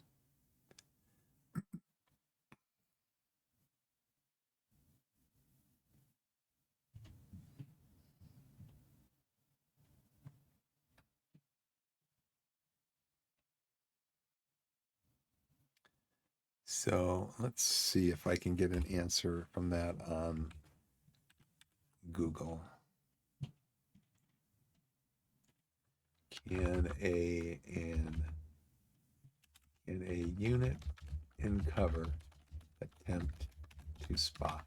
So let's see if I can get an answer from that on Google. Can a unit in cover attempt to spot?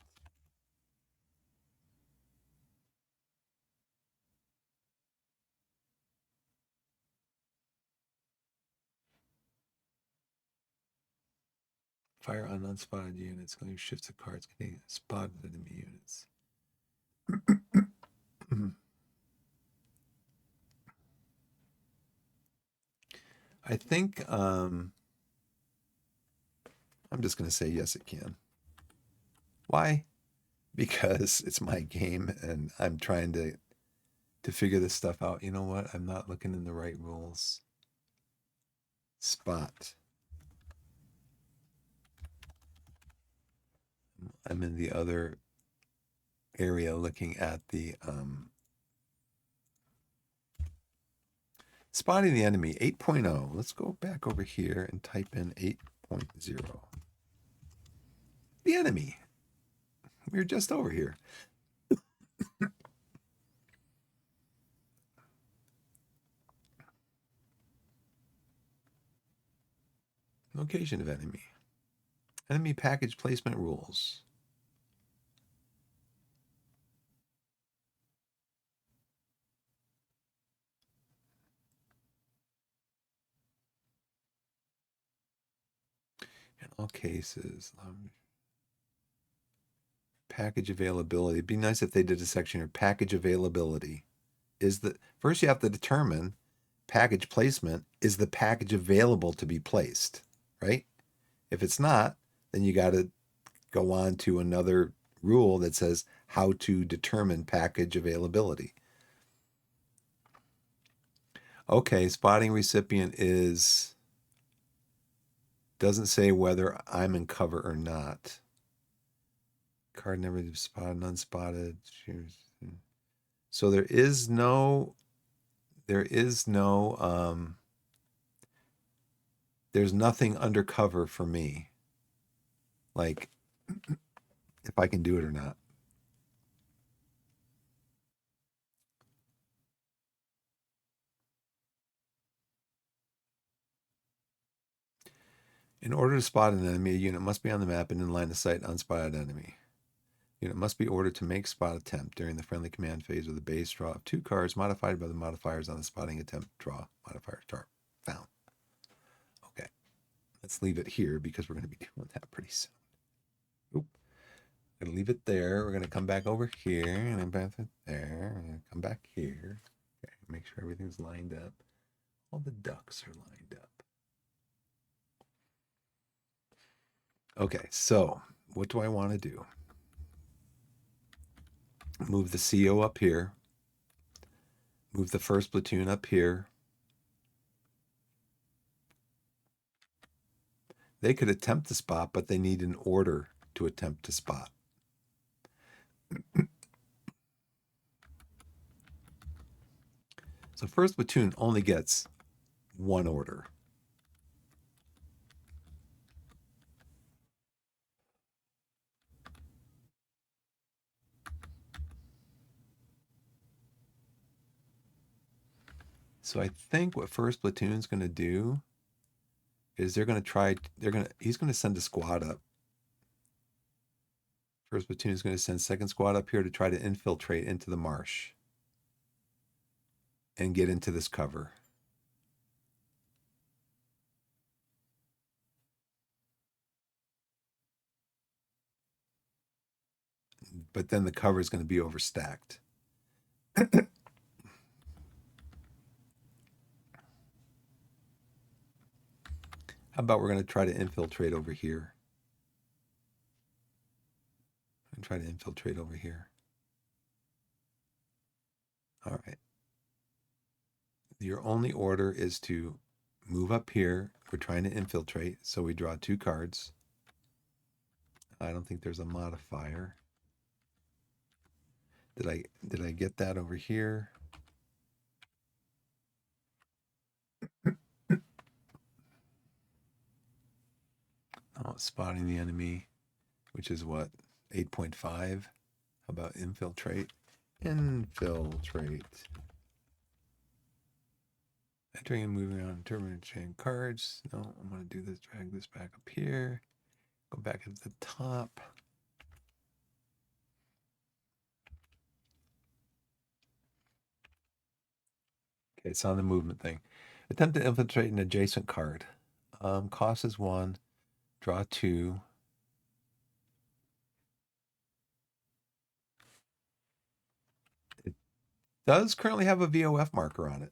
Fire on unspotted units. Going shifts of cards containing spotted enemy units. I think I'm just going to say yes, it can. Why? Because it's my game and I'm trying to figure this stuff out. You know what? I'm not looking in the right rules. Spot. I'm in the other area looking at the spotting the enemy 8.0. Let's go back over here and type in 8.0. The enemy. We're just over here. Location of enemy. Enemy package placement rules. In all cases, package availability. It'd be nice if they did a section here. Package availability is the first you have to determine package placement. Is the package available to be placed, right? If it's not, then you got to go on to another rule that says how to determine package availability. Okay, spotting recipient doesn't say whether I'm in cover or not. Card never spotted, unspotted. So there's nothing undercover for me. Like if I can do it or not. In order to spot an enemy, a unit must be on the map and in line of sight unspotted enemy. Unit must be ordered to make spot attempt during the friendly command phase with a base draw of 2 cards modified by the modifiers on the spotting attempt draw modifier chart found. Okay, let's leave it here because we're going to be doing that pretty soon. Oop. I'm going to leave it there. We're going to come back over here and then back there. I'm going to come back here. Okay, make sure everything's lined up. All the ducks are lined up. Okay, so what do I want to do? Move the CO up here. Move the first platoon up here. They could attempt to spot, but they need an order to attempt to spot. So first platoon only gets 1 order. So I think what first platoon's going to do is he's going to send a squad up. First platoon is going to send second squad up here to try to infiltrate into the marsh and get into this cover. But then the cover is going to be overstacked. How about we're going to try to infiltrate over here? And try to infiltrate over here. All right. Your only order is to move up here. We're trying to infiltrate, so we draw 2 cards. I don't think there's a modifier. Did I get that over here? Oh, spotting the enemy, which is what? 8.5. How about infiltrate? Infiltrate. Entering and moving on determined chain cards. No, I'm going to do this, drag this back up here. Go back at the top. Okay, it's on the movement thing. Attempt to infiltrate an adjacent card. Cost is 1. Draw 2. It does currently have a VOF marker on it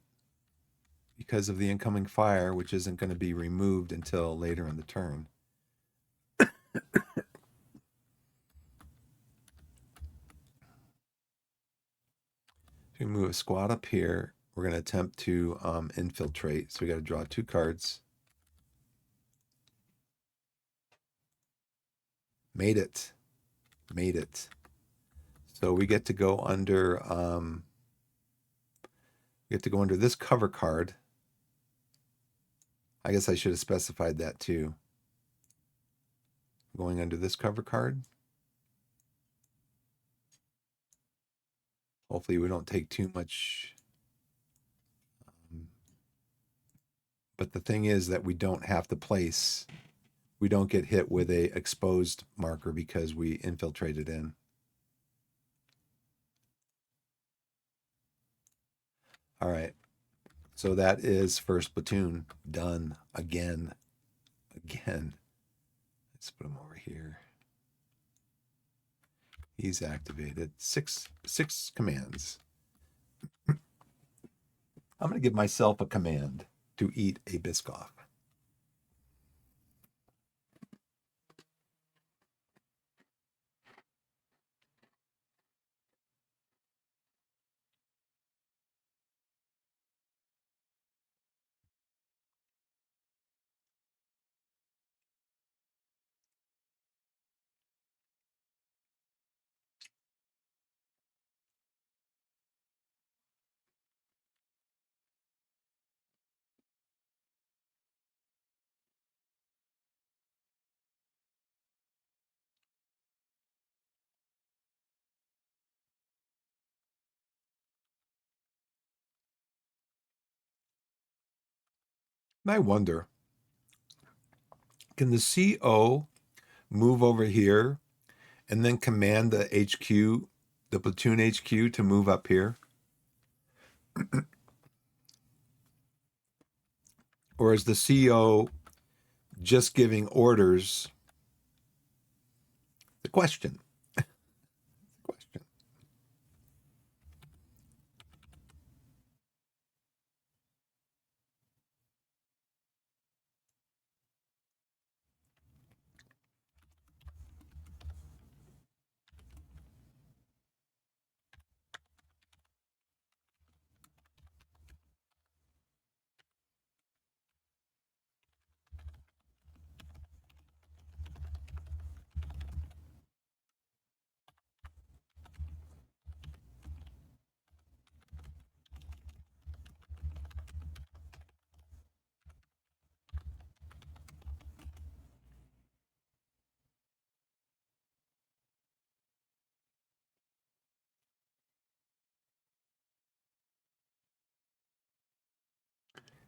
because of the incoming fire, which isn't going to be removed until later in the turn. We move a squad up here. We're going to attempt to infiltrate. So we got to draw 2 cards. Made it. Made it. So we get to go under this cover card. I guess I should have specified that too. Going under this cover card. Hopefully we don't take too much. But the thing is that we don't have to place we don't get hit with a exposed marker because we infiltrated in. All right. So that is first platoon done again. Let's put him over here. He's activated. Six commands. I'm going to give myself a command to eat a Biscoff. And I wonder, can the CO move over here and then command the HQ, the platoon HQ, to move up here? Or is the CO just giving orders? The question.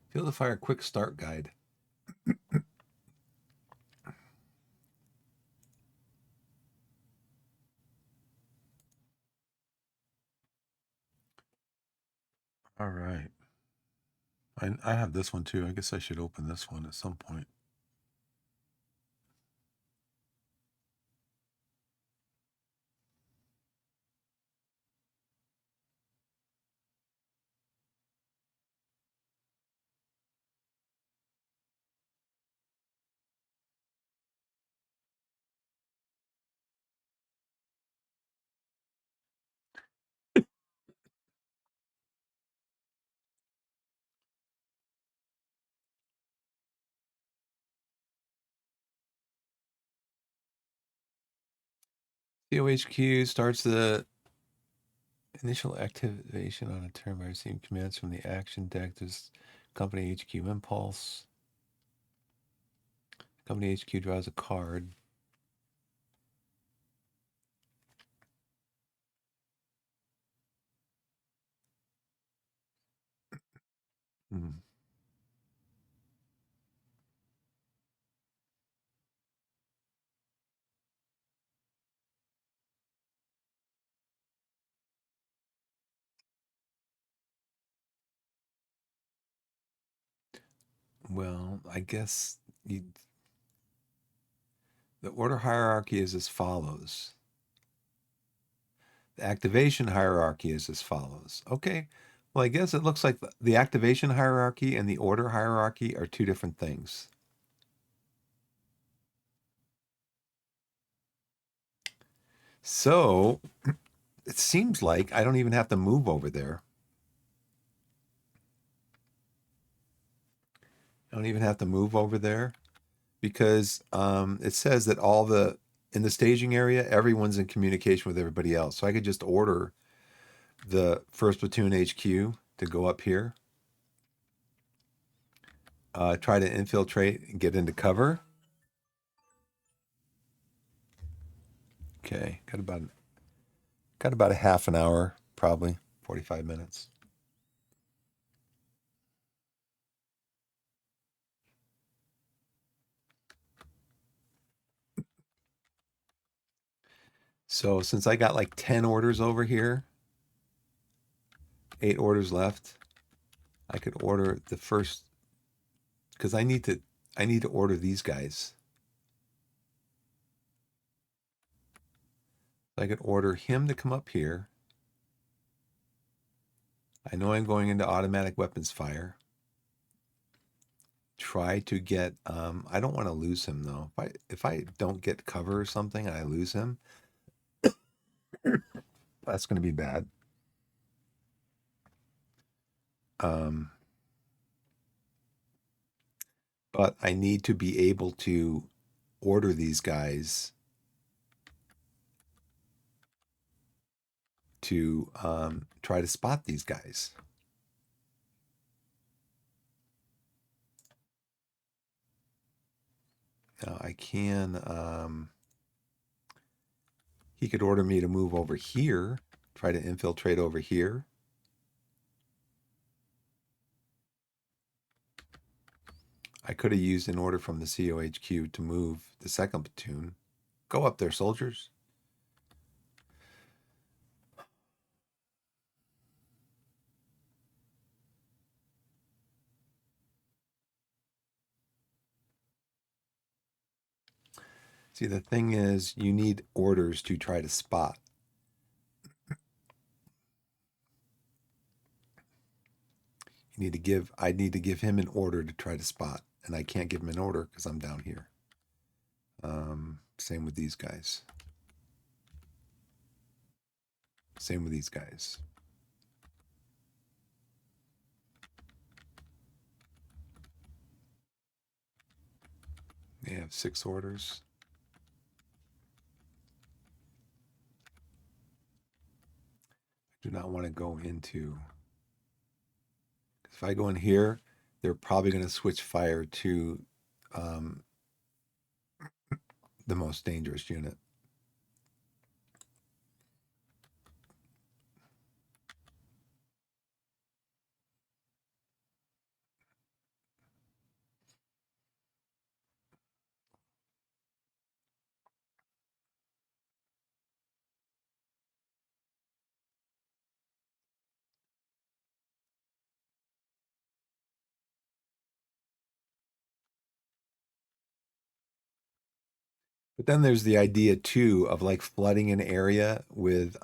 Field of Fire quick start guide. All right. I have this one too. I guess I should open this one at some point. COHQ starts the initial activation on a turn by receiving commands from the action deck. This company HQ impulse. Company HQ draws a card. Hmm. Well, I guess the order hierarchy is as follows. The activation hierarchy is as follows. Okay. Well, I guess it looks like the activation hierarchy and the order hierarchy are two different things. So it seems like I don't even have to move over there. I don't even have to move over there because it says that in the staging area, everyone's in communication with everybody else. So I could just order the first platoon HQ to go up here, try to infiltrate and get into cover. Okay, got about a half an hour, probably 45 minutes. So since I got like 10 orders over here, 8 orders left, I could order the first, because I need to order these guys. I could order him to come up here. I know I'm going into automatic weapons fire. Try to get, I don't want to lose him though. If I don't get cover or something and I lose him, that's going to be bad. But I need to be able to order these guys to try to spot these guys. Now I can, he could order me to move over here, try to infiltrate over here. I could have used an order from the COHQ to move the second platoon. Go up there, soldiers. See, the thing is, you need orders to try to spot. I need to give him an order to try to spot, and I can't give him an order because I'm down here. Same with these guys. Same with these guys. They have 6 orders. I do not want to go into, if I go in here, they're probably going to switch fire to the most dangerous unit. But then there's the idea too of like flooding an area with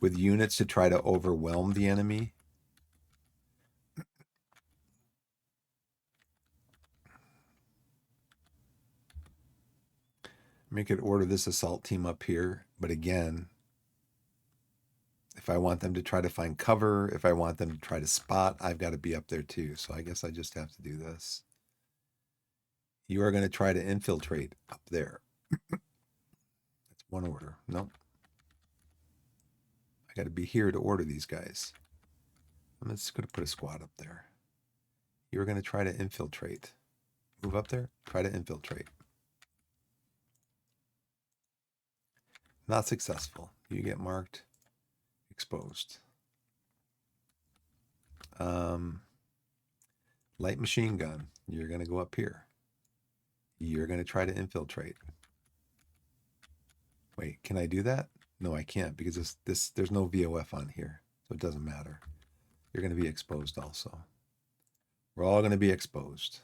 units to try to overwhelm the enemy. Make it order this assault team up here, but again, if I want them to try to find cover, if I want them to try to spot, I've got to be up there too. So I guess I just have to do this. You are going to try to infiltrate up there. That's one order. Nope. I got to be here to order these guys. I'm just going to put a squad up there. You're going to try to infiltrate. Move up there. Try to infiltrate. Not successful. You get marked exposed. Light machine gun. You're going to go up here. You're going to try to infiltrate. Wait, can I do that? No, I can't because there's no VOF on here, so it doesn't matter. You're going to be exposed also. We're all going to be exposed.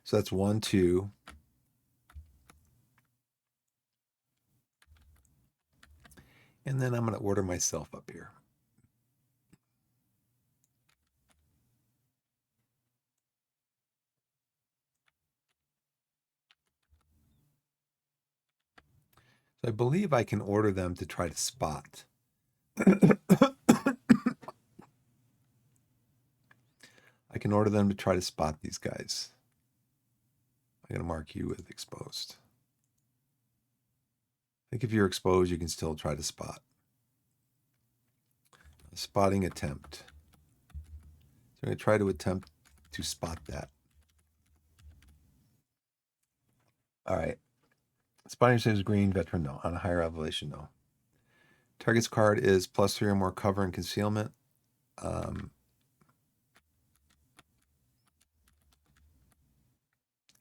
So that's 1, 2. And then I'm going to order myself up here. So I believe I can order them to try to spot. I can order them to try to spot these guys. I'm going to mark you with exposed. I think if you're exposed, you can still try to spot. A spotting attempt. So I'm going to try to attempt to spot that. All right. Spotting says green, veteran, no. On a higher elevation, no. Target's card is +3 or more cover and concealment.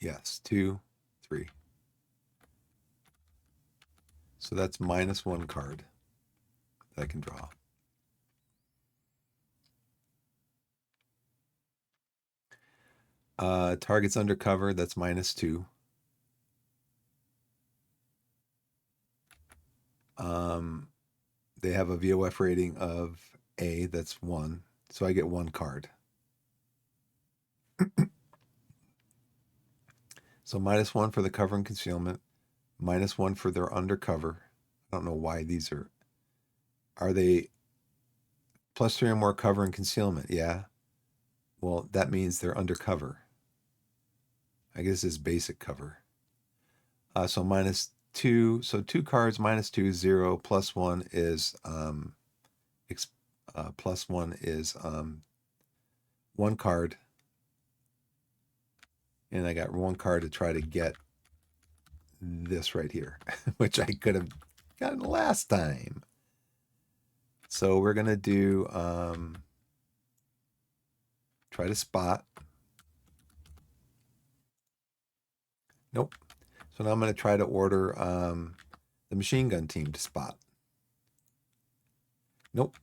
Yes, 2, 3. So that's -1 card that I can draw. Target's undercover, that's -2. They have a VOF rating of A, that's 1. So I get 1 card. So -1 for the cover and concealment, -1 for their undercover. I don't know why these are they +3 or more cover and concealment? Yeah. Well, that means they're undercover. I guess it's basic cover. So -2. So 2 cards, -2, 0, +1 is +1 is 1 card. And I got 1 card to try to get this right here, which I could have gotten last time. So we're gonna do try to spot. Nope. So now I'm gonna try to order the machine gun team to spot. Nope.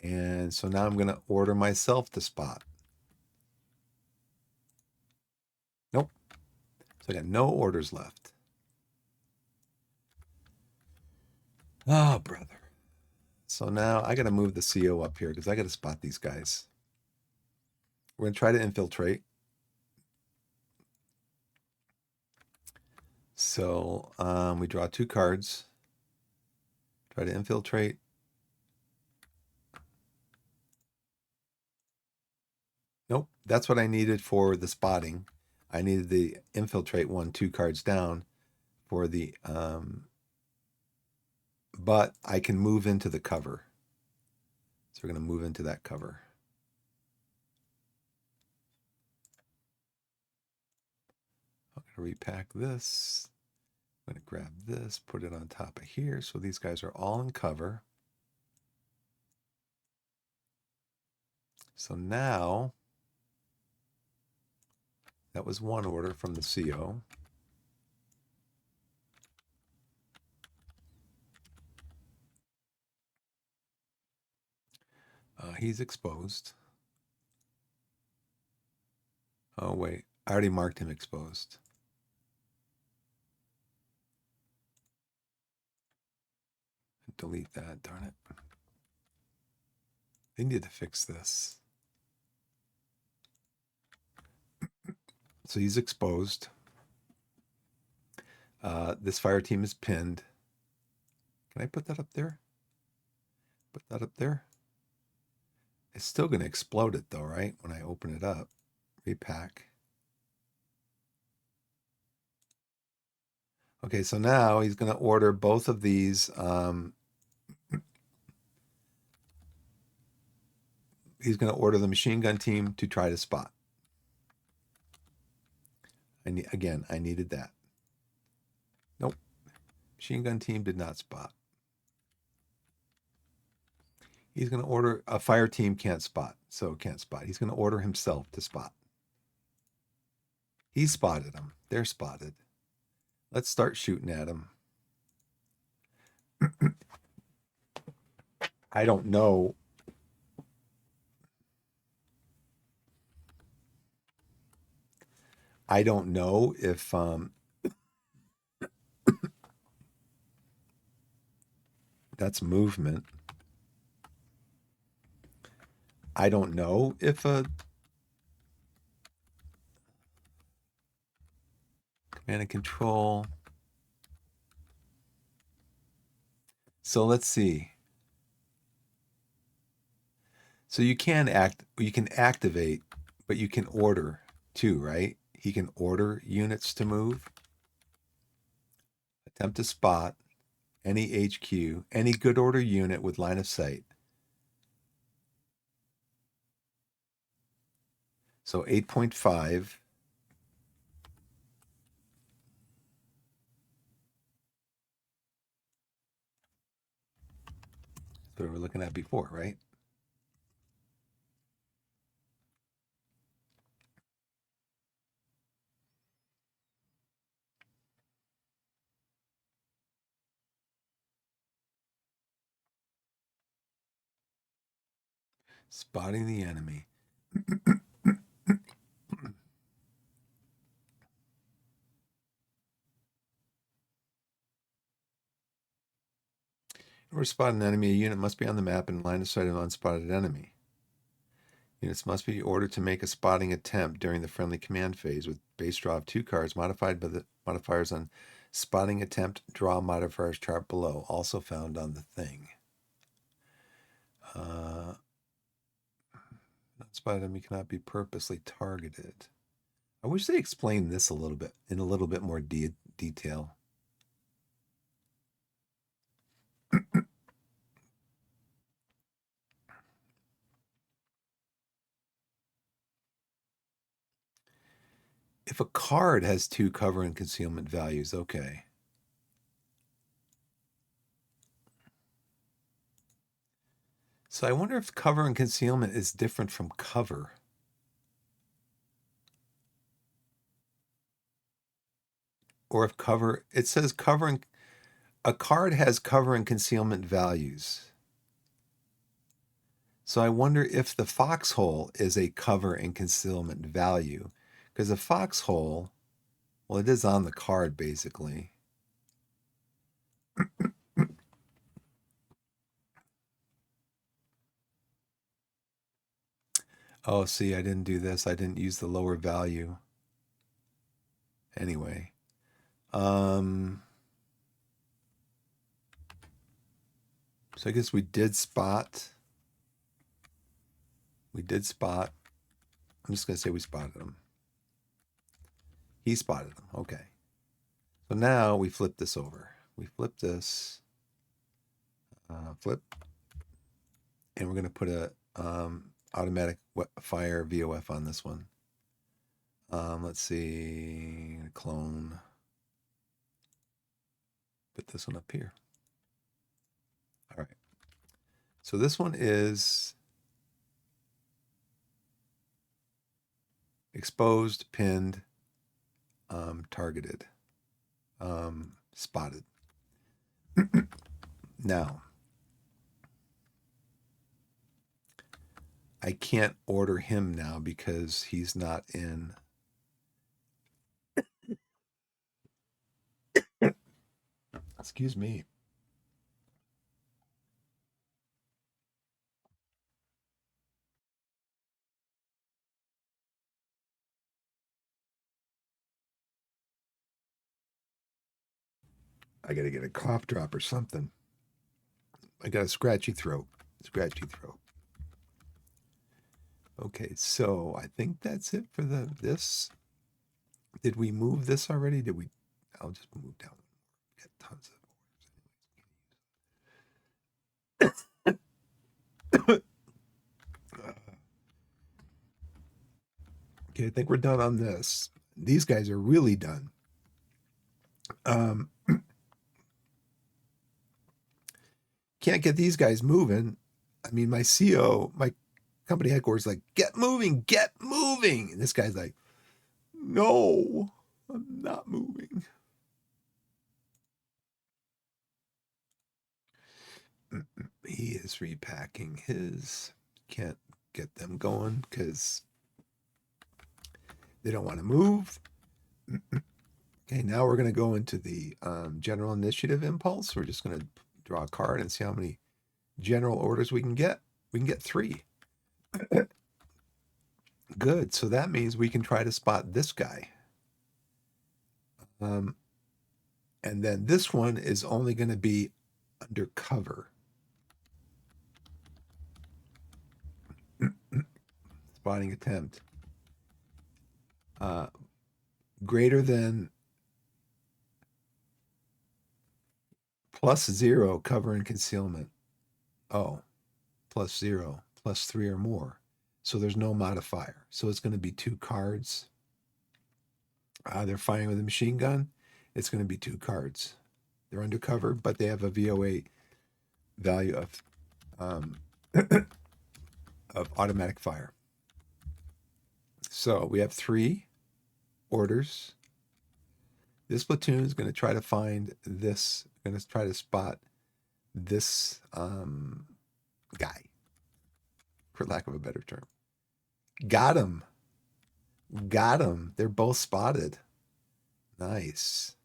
And so now I'm gonna order myself to spot. Nope. So I got no orders left. Oh, brother. So now I got to move the CO up here because I got to spot these guys. We're going to try to infiltrate. So we draw 2 cards. Try to infiltrate. Nope, that's what I needed for the spotting. I needed the infiltrate one 2 cards down for the, but I can move into the cover. So we're going to move into that cover. I'm going to repack this. I'm going to grab this, put it on top of here. So these guys are all in cover. So now, that was 1 order from the CO. He's exposed. Oh, wait. I already marked him exposed. Delete that, darn it. They need to fix this. So he's exposed. This fire team is pinned. Can I put that up there? Put that up there. It's still going to explode it though, right? When I open it up. Repack. Okay, so now he's going to order both of these. He's going to order the machine gun team to try to spot. Again, I needed that. Nope. Machine gun team did not spot. He's going to order a fire team can't spot, so can't spot. He's going to order himself to spot. He spotted them. They're spotted. Let's start shooting at them. I don't know. I don't know if that's movement. I don't know if a command and control. So let's see. So you can activate, but you can order too, right? He can order units to move. Attempt to spot any HQ, any good order unit with line of sight. So 8.5. That's what we were looking at before, right? Spotting the enemy. In order to spot an enemy, a unit must be on the map in line of sight of an unspotted enemy. Units must be ordered to make a spotting attempt during the friendly command phase with base draw of 2 cards modified by the modifiers on spotting attempt draw modifiers chart below, also found on the thing. Unspotted enemy cannot be purposely targeted. I wish they explained this a little bit in a little bit more detail. If a card has 2 cover and concealment values, okay. So I wonder if cover and concealment is different from cover. Or if cover, it says cover and a card has cover and concealment values. So I wonder if the foxhole is a cover and concealment value. Because a foxhole, well, it is on the card basically. Oh, see, I didn't do this. I didn't use the lower value. Anyway. So I guess we did spot. We did spot. I'm just going to say we spotted him. He spotted him. Okay. So now we flip this over. We flip this. Flip. And we're going to put a automatic fire VOF on this one. Let's see. Clone. Put this one up here. All right. So this one is exposed, pinned, targeted, spotted. Now, I can't order him now because he's not in. Excuse me. I got to get a cough drop or something. I got a scratchy throat. Scratchy throat. Okay, so I think that's it for this. Did we move this already? Did we? I'll just move down. We got tons of orders. Okay, I think we're done on this. These guys are really done. Can't get these guys moving. I mean, my CO, my company headquarters, like, get moving, get moving. And this guy's like, no, I'm not moving. He is repacking his. Can't get them going because they don't want to move. Okay, now we're going to go into the general initiative impulse. We're just going to draw a card and see how many general orders we can get. We can get 3. Good. So that means we can try to spot this guy. And then this one is only going to be undercover. Spotting attempt. Greater than +0 cover and concealment. Oh, +0, +3 or more. So there's no modifier. So it's going to be 2 cards. They're firing with a machine gun. It's going to be 2 cards. They're undercover, but they have a VOA value of of automatic fire. So we have 3 orders. This platoon is going to try to find this, going to try to spot this guy. for lack of a better term. Got him. Got him. They're both spotted. Nice.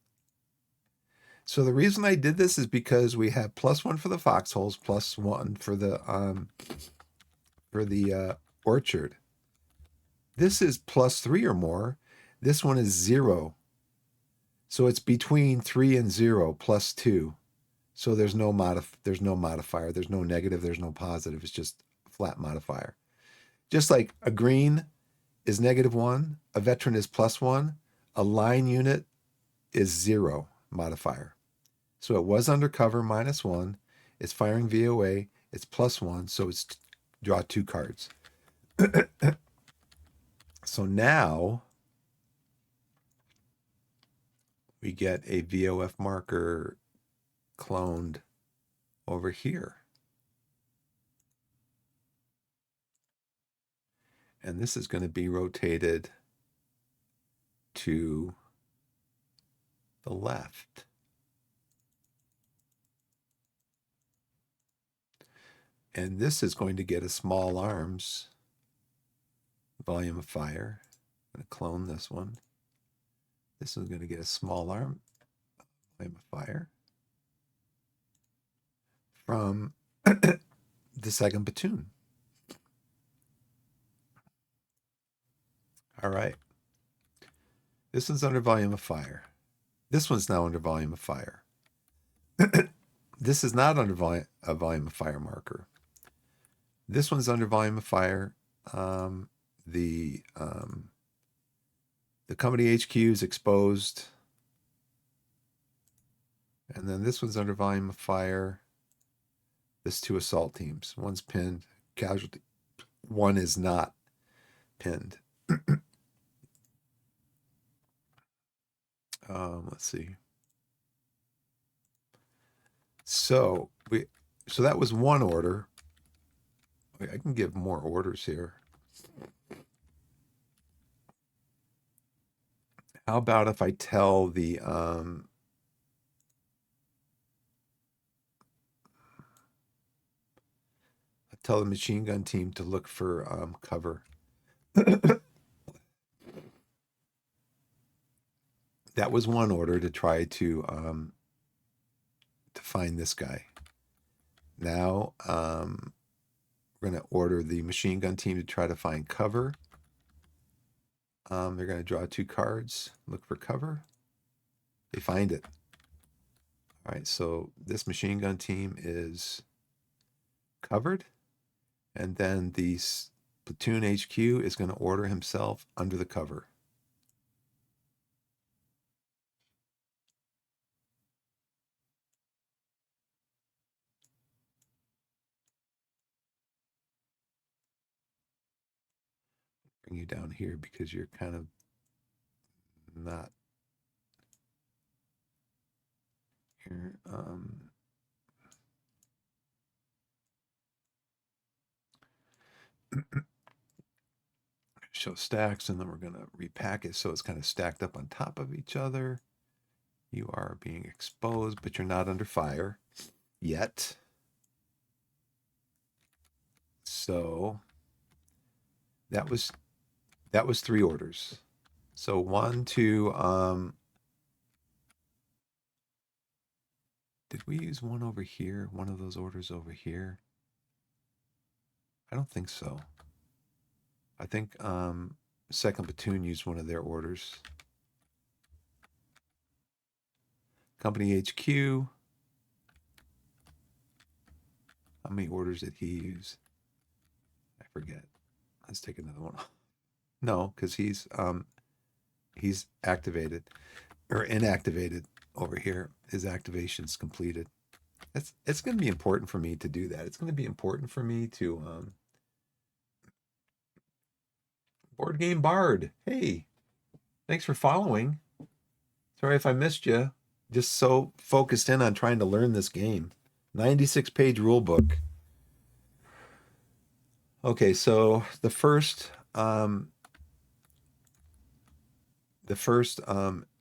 So the reason I did this is because we have +1 for the foxholes, +1 for the orchard. This is +3 or more. This one is 0. So it's between 3 and 0, +2. So there's no modifier. There's no negative. There's no positive. It's just a flat modifier. Just like a green is -1, a veteran is +1, a line unit is 0 modifier. So it was undercover -1. It's firing VOA. It's +1. So it's draw 2 cards. So now we get a VOF marker cloned over here. And this is going to be rotated to the left. And this is going to get a small arms volume of fire. I'm going to clone this one. This is going to get a small arm volume of fire from the second platoon. All right. This one's under volume of fire. This one's now under volume of fire. This is not under a volume of fire marker. This one's under volume of fire. The company HQ is exposed. And then this one's under volume of fire. This 2 assault teams. One's pinned, casualty. One is not pinned. Let's see. So that was one order. I can give more orders here. How about if I tell the machine gun team to look for cover. That was one order to try to find this guy. Now we're going to order the machine gun team to try to find cover. They're going to draw 2 cards, look for cover. They find it. All right, so this machine gun team is covered. And then the platoon HQ is going to order himself under the cover. Bring you down here because you're kind of not here. Show stacks, and then we're going to repack it so it's kind of stacked up on top of each other. You are being exposed, but you're not under fire yet. So that was 3 orders. So 1, 2, did we use one over here? One of those orders over here? I don't think so. I think second platoon used one of their orders. Company HQ. How many orders did he use? I forget. Let's take another one. No, because he's activated or inactivated over here. His activation's completed. It's going to be important for me to do that. It's going to be important for me to Board Game Bard. Hey, thanks for following. Sorry if I missed you. Just so focused in on trying to learn this game. 96-page rule book. Okay, so the first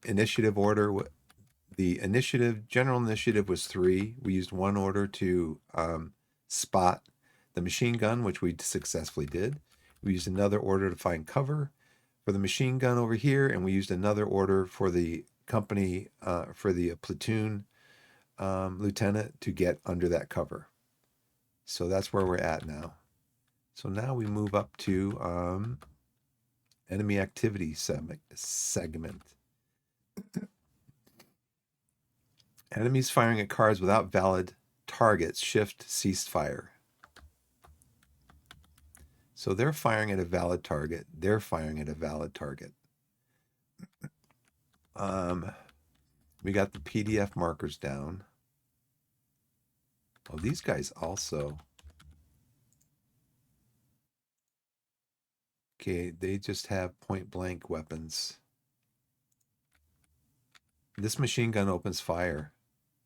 initiative order, the general initiative was 3. We used 1 order to spot the machine gun, which we successfully did. We used another order to find cover for the machine gun over here, and we used another order for the company, for the platoon lieutenant to get under that cover. So that's where we're at now. So now we move up to enemy activity segment. Enemies firing at cars without valid targets. Shift ceased fire. So they're firing at a valid target. They're firing at a valid target. We got the PDF markers down. Oh, these guys also. Okay, they just have point blank weapons. This machine gun opens fire.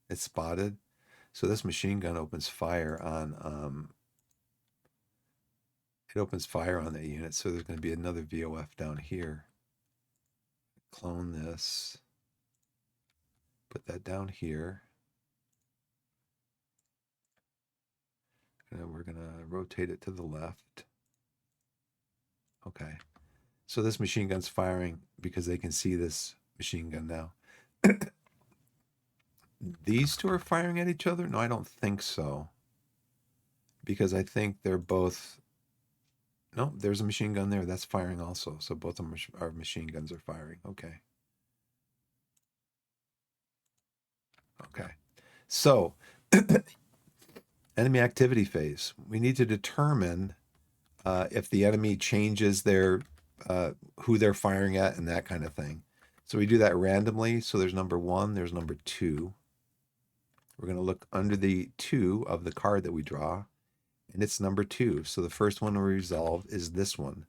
It's spotted. So this machine gun opens fire on it opens fire on that unit. So there's going to be another VOF down here. Clone this. Put that down here. And we're going to rotate it to the left. Okay. So this machine gun's firing because they can see this machine gun now. These two are firing at each other? No, I don't think so. Because I think they're both... No, there's a machine gun there. That's firing also. So both of them are machine guns are firing. Okay. Okay. So, enemy activity phase. We need to determine if the enemy changes their who they're firing at and that kind of thing. So we do that randomly. So there's number 1, there's number 2. We're going to look under the 2 of the card that we draw, and it's number 2. So the first one we resolve is this one.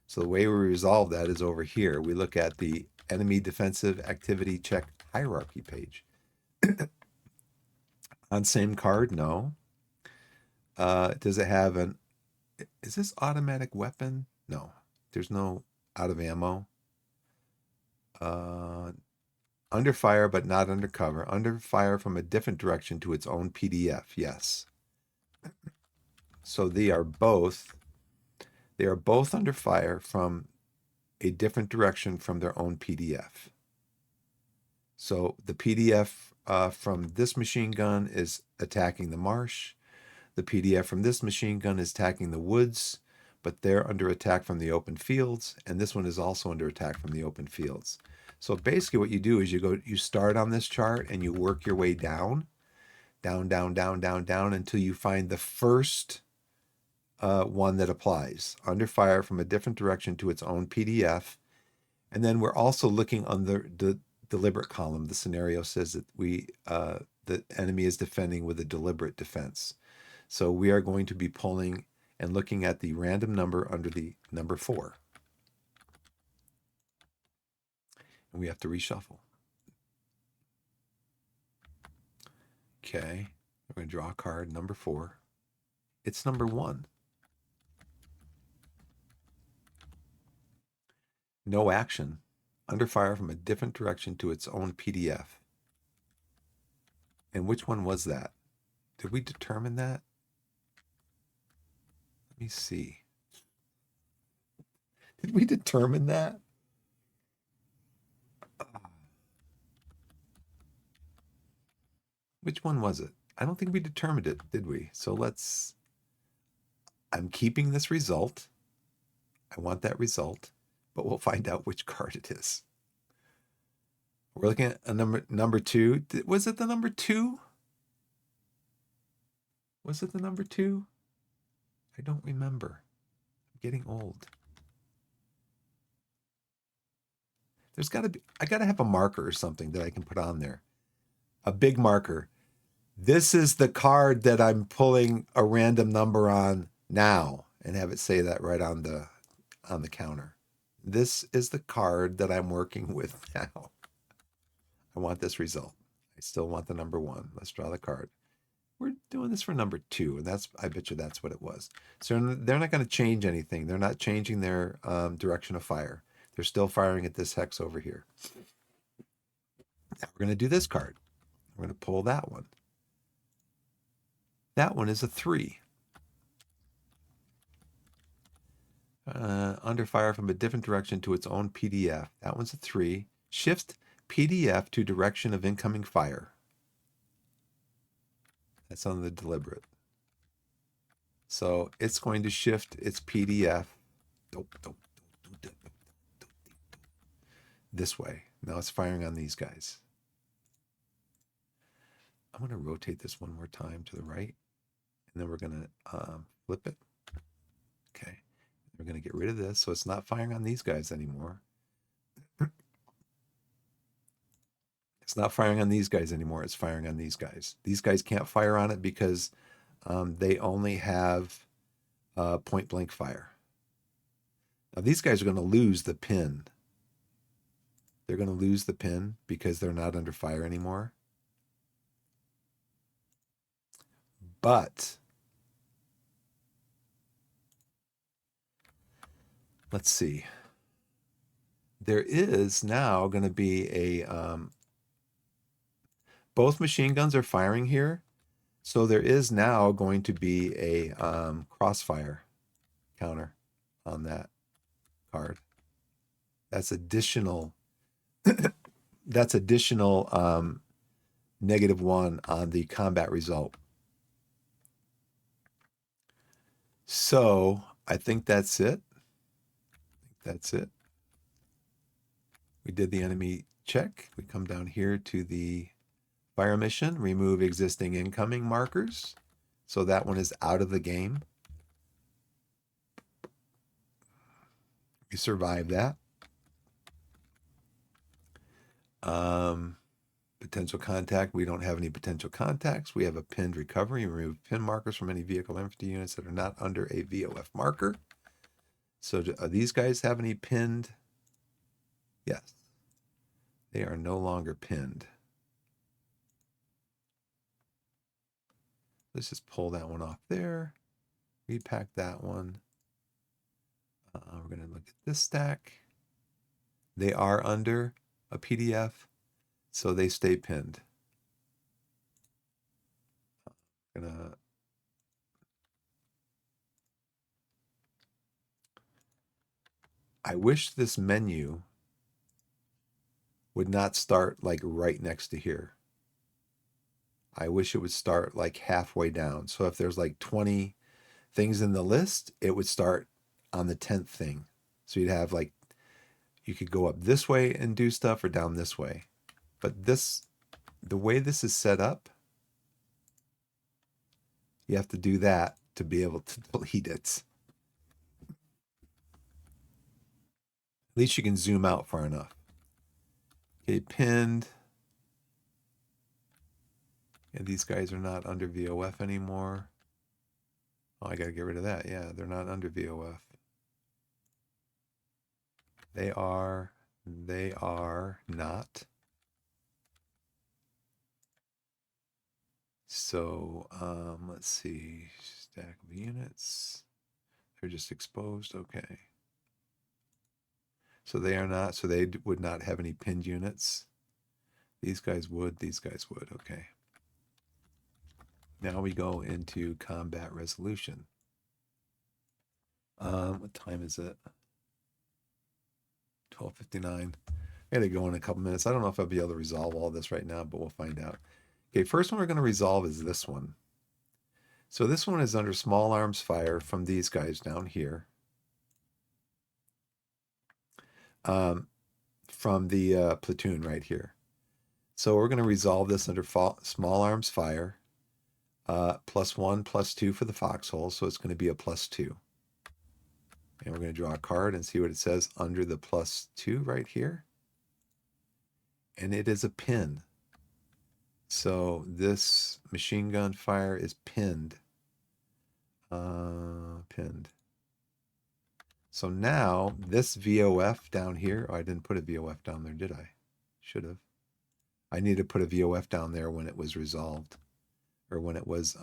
So the way we resolve that is over here. We look at the enemy defensive activity check hierarchy page. On same card, no. Does it have an... Is this automatic weapon? No. There's no out of ammo. Under fire, but not under cover. Under fire from a different direction to its own PDF. Yes. So they are both under fire from a different direction from their own PDF. So the PDF from this machine gun is attacking the marsh. The PDF from this machine gun is attacking the woods, but they're under attack from the open fields, and this one is also under attack from the open fields. So basically what you do is you start on this chart and you work your way down until you find the first one that applies. Under fire from a different direction to its own PDF. And then we're also looking on the deliberate column. The scenario says that the enemy is defending with a deliberate defense. So we are going to be pulling and looking at the random number under the number 4. And we have to reshuffle. Okay, we're going to draw a card, number 4. It's number 1. No action. Under fire from a different direction to its own PDF. And which one was that? Did we determine that? Let me see. Did we determine that? Which one was it? I don't think we determined it, did we? So I'm keeping this result. I want that result, but we'll find out which card it is. We're looking at a number 2. Was it the number 2? Was it the number 2? I don't remember. I'm getting old. There's got to be, I got to have a marker or something that I can put on there. A big marker. This is the card that I'm pulling a random number on now, and have it say that right on the counter. This is the card that I'm working with now. I want this result. I still want the number 1. Let's draw the card. We're doing this for number 2, and I bet you that's what it was. So they're not going to change anything. They're not changing their direction of fire. They're still firing at this hex over here. Now we're going to do this card. We're going to pull that one. That one is a 3. Under fire from a different direction to its own PDF. That one's a 3. Shift PDF to direction of incoming fire. That's on the deliberate. So it's going to shift its PDF this way. Now it's firing on these guys. I'm going to rotate this one more time to the right, and then we're going to flip it. Okay. We're going to get rid of this, so it's not firing on these guys anymore. It's not firing on these guys anymore. It's firing on these guys. These guys can't fire on it because they only have point blank fire. Now these guys are going to lose the pin. They're going to lose the pin because they're not under fire anymore. But let's see. There is now going to be a both machine guns are firing here. So there is now going to be a crossfire counter on that card. That's additional. That's additional -1 on the combat result. So I think that's it. That's it. We did the enemy check. We come down here to the fire mission, remove existing incoming markers. So that one is out of the game. We survived that. Potential contact. We don't have any potential contacts. We have a pinned recovery. Remove pin markers from any vehicle infantry units that are not under a VOF marker. So do these guys have any pinned? Yes. They are no longer pinned. Let's just pull that one off there. Repack that one. We're going to look at this stack. They are under a PDF, so they stay pinned. I wish this menu would not start like right next to here. I wish it would start like halfway down. So if there's like 20 things in the list, it would start on the 10th thing. So you'd have like, you could go up this way and do stuff or down this way. But this, the way this is set up, you have to do that to be able to delete it. At least you can zoom out far enough. Okay, pinned. Yeah, these guys are not under VOF anymore. Oh, I gotta get rid of that. Yeah, they're not under VOF. They are not. So let's see, stack of units. They're just exposed. Okay. So they are not. So they would not have any pinned units. These guys would. These guys would. Okay. Now we go into combat resolution. What time is it? 12:59. I gotta go in a couple minutes. I don't know if I'll be able to resolve all this right now, but we'll find out. Okay, first one we're going to resolve is this one. So this one is under small arms fire from these guys down here. From the platoon right here. So we're going to resolve this under small arms fire. +1, +2 for the foxhole, so it's going to be a +2. And we're going to draw a card and see what it says under the +2 right here. And it is a pin. So this machine gun fire is pinned. Pinned. So now this VOF down here, oh, I didn't put a VOF down there, did I? Should have. I need to put a VOF down there when it was resolved, or when it was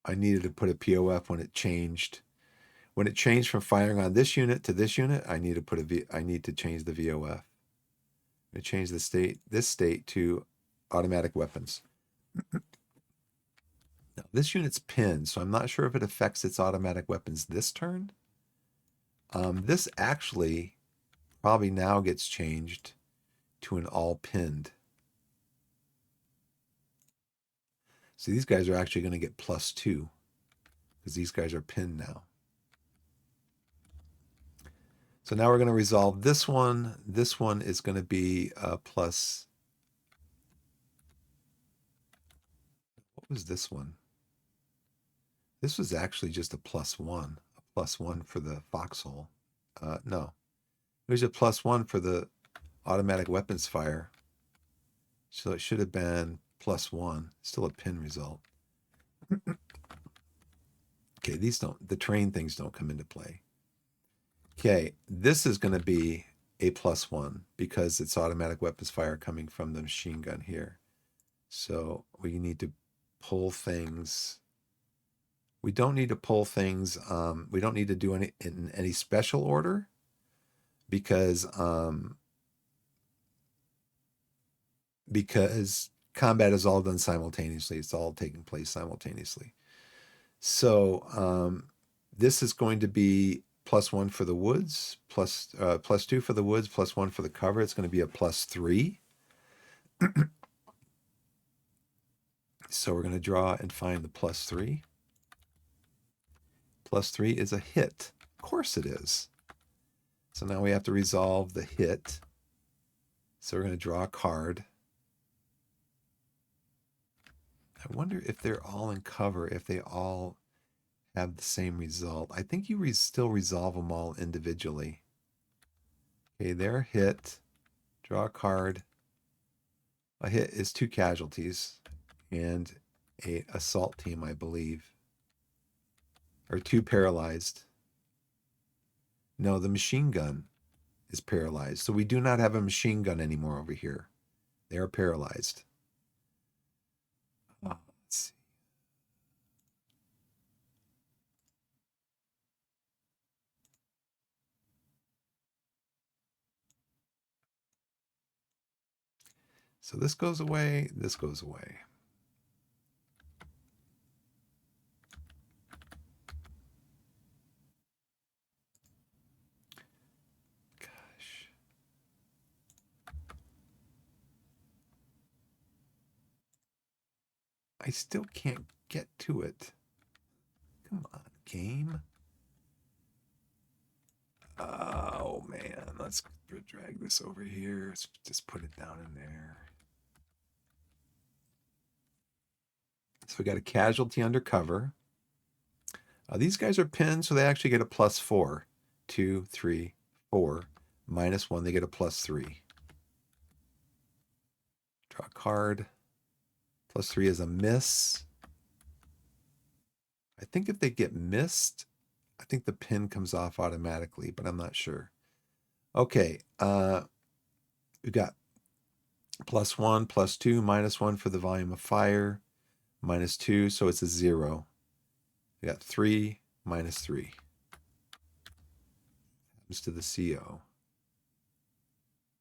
I needed to put a POF when it changed. When it changed from firing on this unit to this unit, I need to put I need to change the VOF. I change the state, this state, to automatic weapons. This unit's pinned, so I'm not sure if it affects its automatic weapons this turn. This actually probably now gets changed to an all pinned. So these guys are actually going to get +2 because these guys are pinned now. So now we're going to resolve this one. This one is going to be plus. What was this one? This was actually just a +1. A +1 for the foxhole. No. It was a +1 for the automatic weapons fire. So it should have been +1. Still a pin result. Okay, these don't, the train things don't come into play. Okay, this is going to be a +1 because it's automatic weapons fire coming from the machine gun here. So we need to pull things. We don't need to pull things. We don't need to do any in any special order because combat is all done simultaneously. It's all taking place simultaneously. So this is going to be +1 for the woods, +2 for the woods, +1 for the cover. It's going to be a +3. So we're going to draw and find the +3. +3 is a hit. Of course it is. So now we have to resolve the hit. So we're going to draw a card. I wonder if they're all in cover, if they all have the same result. I think you still resolve them all individually. Okay, they're hit. Draw a card. A hit is 2 casualties and a assault team, I believe. Or 2 paralyzed. No, the machine gun is paralyzed. So we do not have a machine gun anymore over here. They are paralyzed. Let's see. So this goes away, this goes away. Gosh. I still can't get to it. Come on, game. Oh man, let's drag this over here. Let's just put it down in there. So we got a casualty undercover. These guys are pinned, so they actually get a +4. 2, 3, 4. -1, they get a +3. Draw a card. +3 is a miss. I think if they get missed, I think the pin comes off automatically, but I'm not sure. Okay, we've got +1, +2, -1 for the volume of fire, -2, so it's a 0. We got 3, -3. Happens to the CO.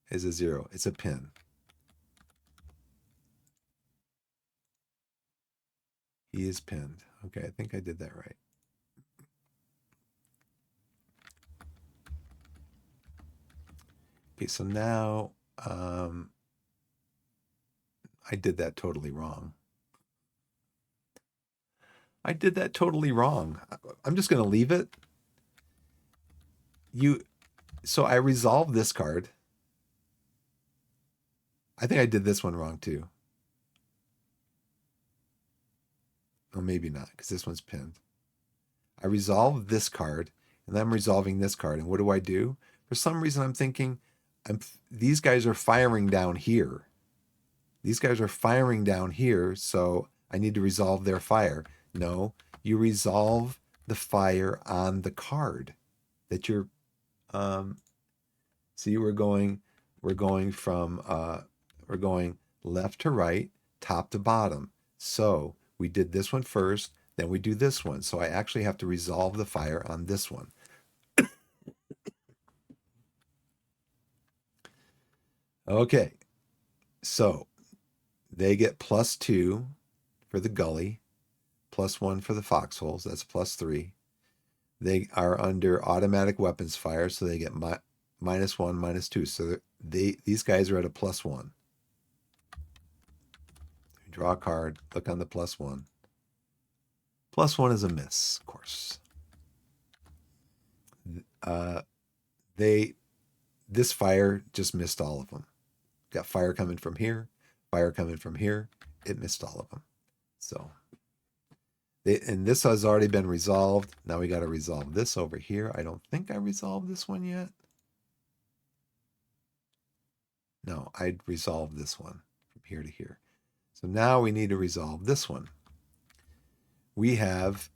Is a 0. It's a pin. He is pinned. Okay, I think I did that right. Okay, so now I did that totally wrong. I did that totally wrong. I'm just going to leave it. So I resolved this card. I think I did this one wrong too. Oh, maybe not, because this one's pinned. I resolved this card, and then I'm resolving this card. And what do I do? For some reason, I'm thinking, these guys are firing down here. These guys are firing down here, so I need to resolve their fire. No, you resolve the fire on the card that you're. See, we're going left to right, top to bottom. So we did this one first, then we do this one. So I actually have to resolve the fire on this one. Okay, so they get +2 for the gully, +1 for the foxholes. That's +3. They are under automatic weapons fire, so they get -1, -2. So these guys are at a +1. Draw a card, look on the +1. +1 is a miss, of course. This fire just missed all of them. Got fire coming from here, fire coming from here. It missed all of them. So, and this has already been resolved. Now we got to resolve this over here. I don't think I resolved this one yet. No, I'd resolved this one from here to here. So now we need to resolve this one. We have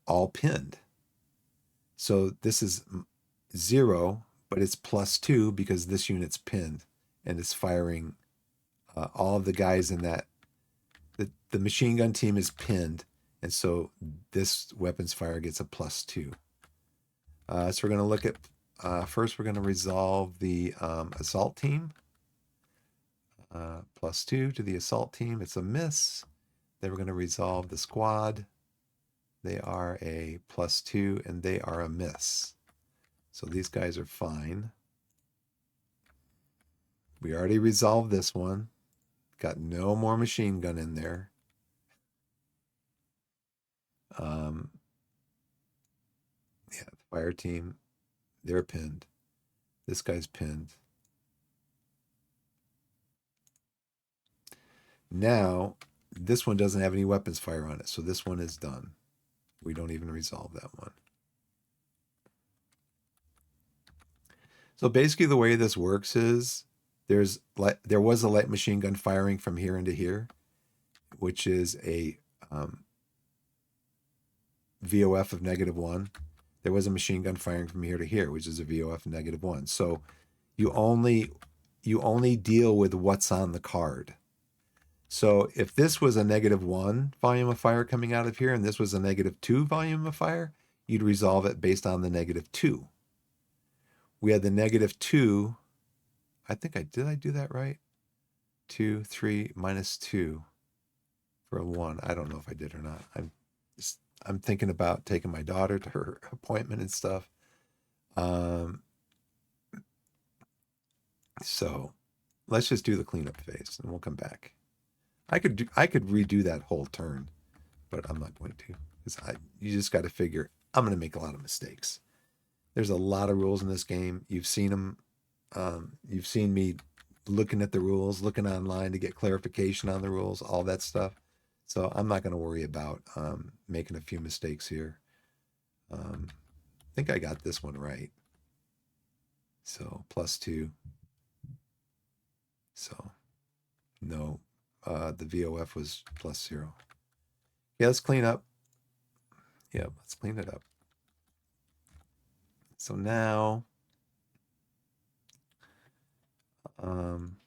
all pinned. So this is 0, but it's +2 because this unit's pinned and it's firing all of the guys in that. The machine gun team is pinned, and so this weapons fire gets a +2. So we're going to look at, first we're going to resolve the assault team. +2 to the assault team. It's a miss. Then we're going to resolve the squad. They are a +2 and they are a miss. So these guys are fine. We already resolved this one. Got no more machine gun in there. Yeah, the fire team, they're pinned. This guy's pinned. Now, this one doesn't have any weapons fire on it, so this one is done. We don't even resolve that one. So basically the way this works is there was a light machine gun firing from here into here, which is a VOF of -1. There was a machine gun firing from here to here, which is a VOF of -1. So you only deal with what's on the card. So if this was a -1 volume of fire coming out of here and this was a -2 volume of fire, you'd resolve it based on the -2. We had the -2. I think did I do that right? 2, 3, -2 for a 1. I don't know if I did or not. I'm thinking about taking my daughter to her appointment and stuff. So let's just do the cleanup phase and we'll come back. I could redo that whole turn, but I'm not going to, because you just got to figure I'm going to make a lot of mistakes. There's a lot of rules in this game. You've seen them. You've seen me looking at the rules, looking online to get clarification on the rules, all that stuff. So I'm not going to worry about making a few mistakes here. I think I got this one right. So +2. So no, the VOF was +0. Yeah, let's clean up. Yeah, let's clean it up. So now, I'm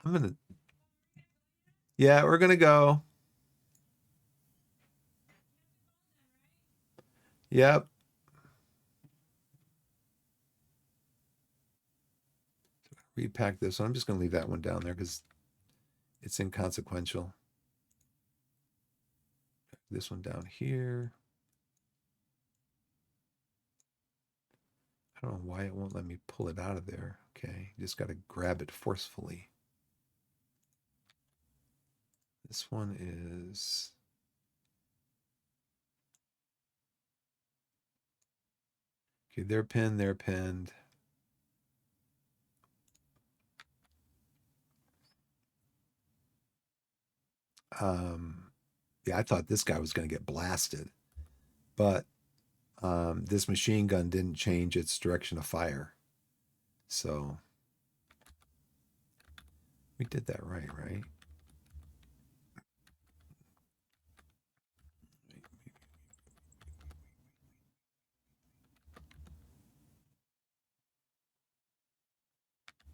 gonna, yeah, we're gonna go. Yep. Repack this one. I'm just gonna leave that one down there because it's inconsequential. This one down here. I don't know why it won't let me pull it out of there. Okay, you just got to grab it forcefully. This one is... Okay, they're pinned, they're pinned. Yeah, I thought this guy was going to get blasted, but this machine gun didn't change its direction of fire. So we did that right?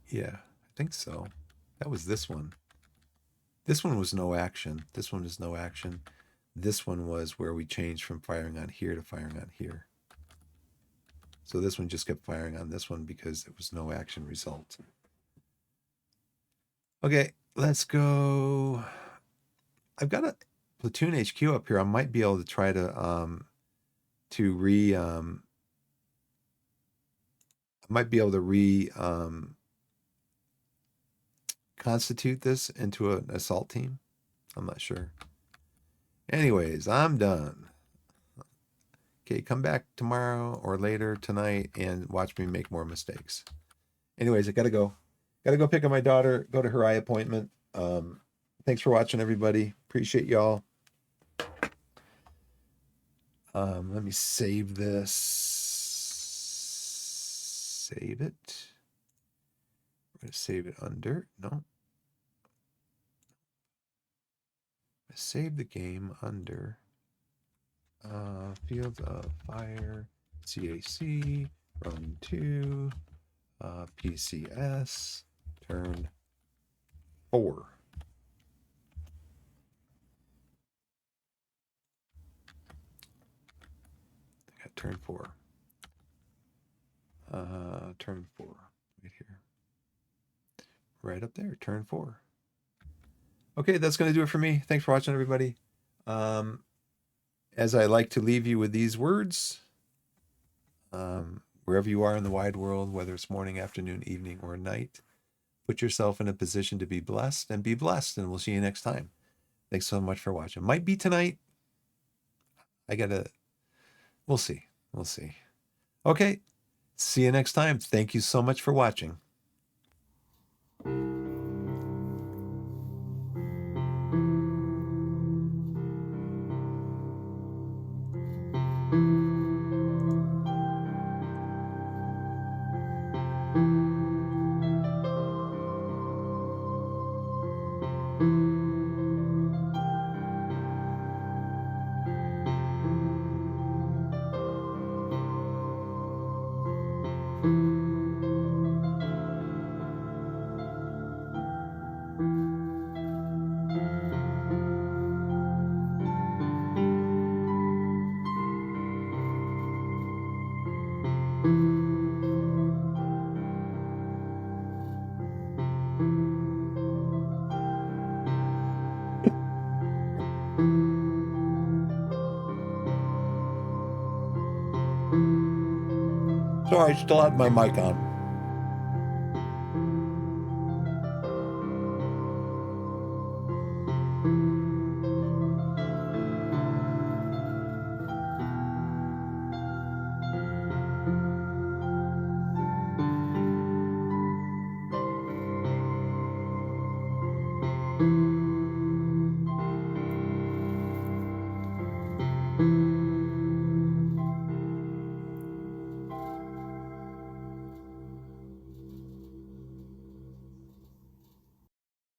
Yeah, I think so. That was this one. This one was no action. This one is no action. This one was where we changed from firing on here to firing on here. So this one just kept firing on this one because it was no action result. Okay, let's go I've got a Platoon HQ up here. I might be able to try to re I might be able to re constitute this into an assault team. I'm not sure. Anyways, I'm done. Okay, come back tomorrow or later tonight and watch me make more mistakes. Anyways, I gotta go. Gotta go pick up my daughter, go to her eye appointment. Thanks for watching, everybody. Appreciate y'all. Let me save this. Save it. We're gonna save it under. No. Save the game under Fields of Fire, CAC, Run 2, PCS, turn 4. I got turn 4. Turn 4, right here. Right up there, turn 4. Okay, that's going to do it for me. Thanks for watching, everybody. As I like to leave you with these words, wherever you are in the wide world, whether it's morning, afternoon, evening, or night, put yourself in a position to be blessed, and be blessed, and we'll see you next time. Thanks so much for watching. Might be tonight. We'll see. We'll see. Okay, see you next time. Thank you so much for watching. Sorry, I still have my mic on.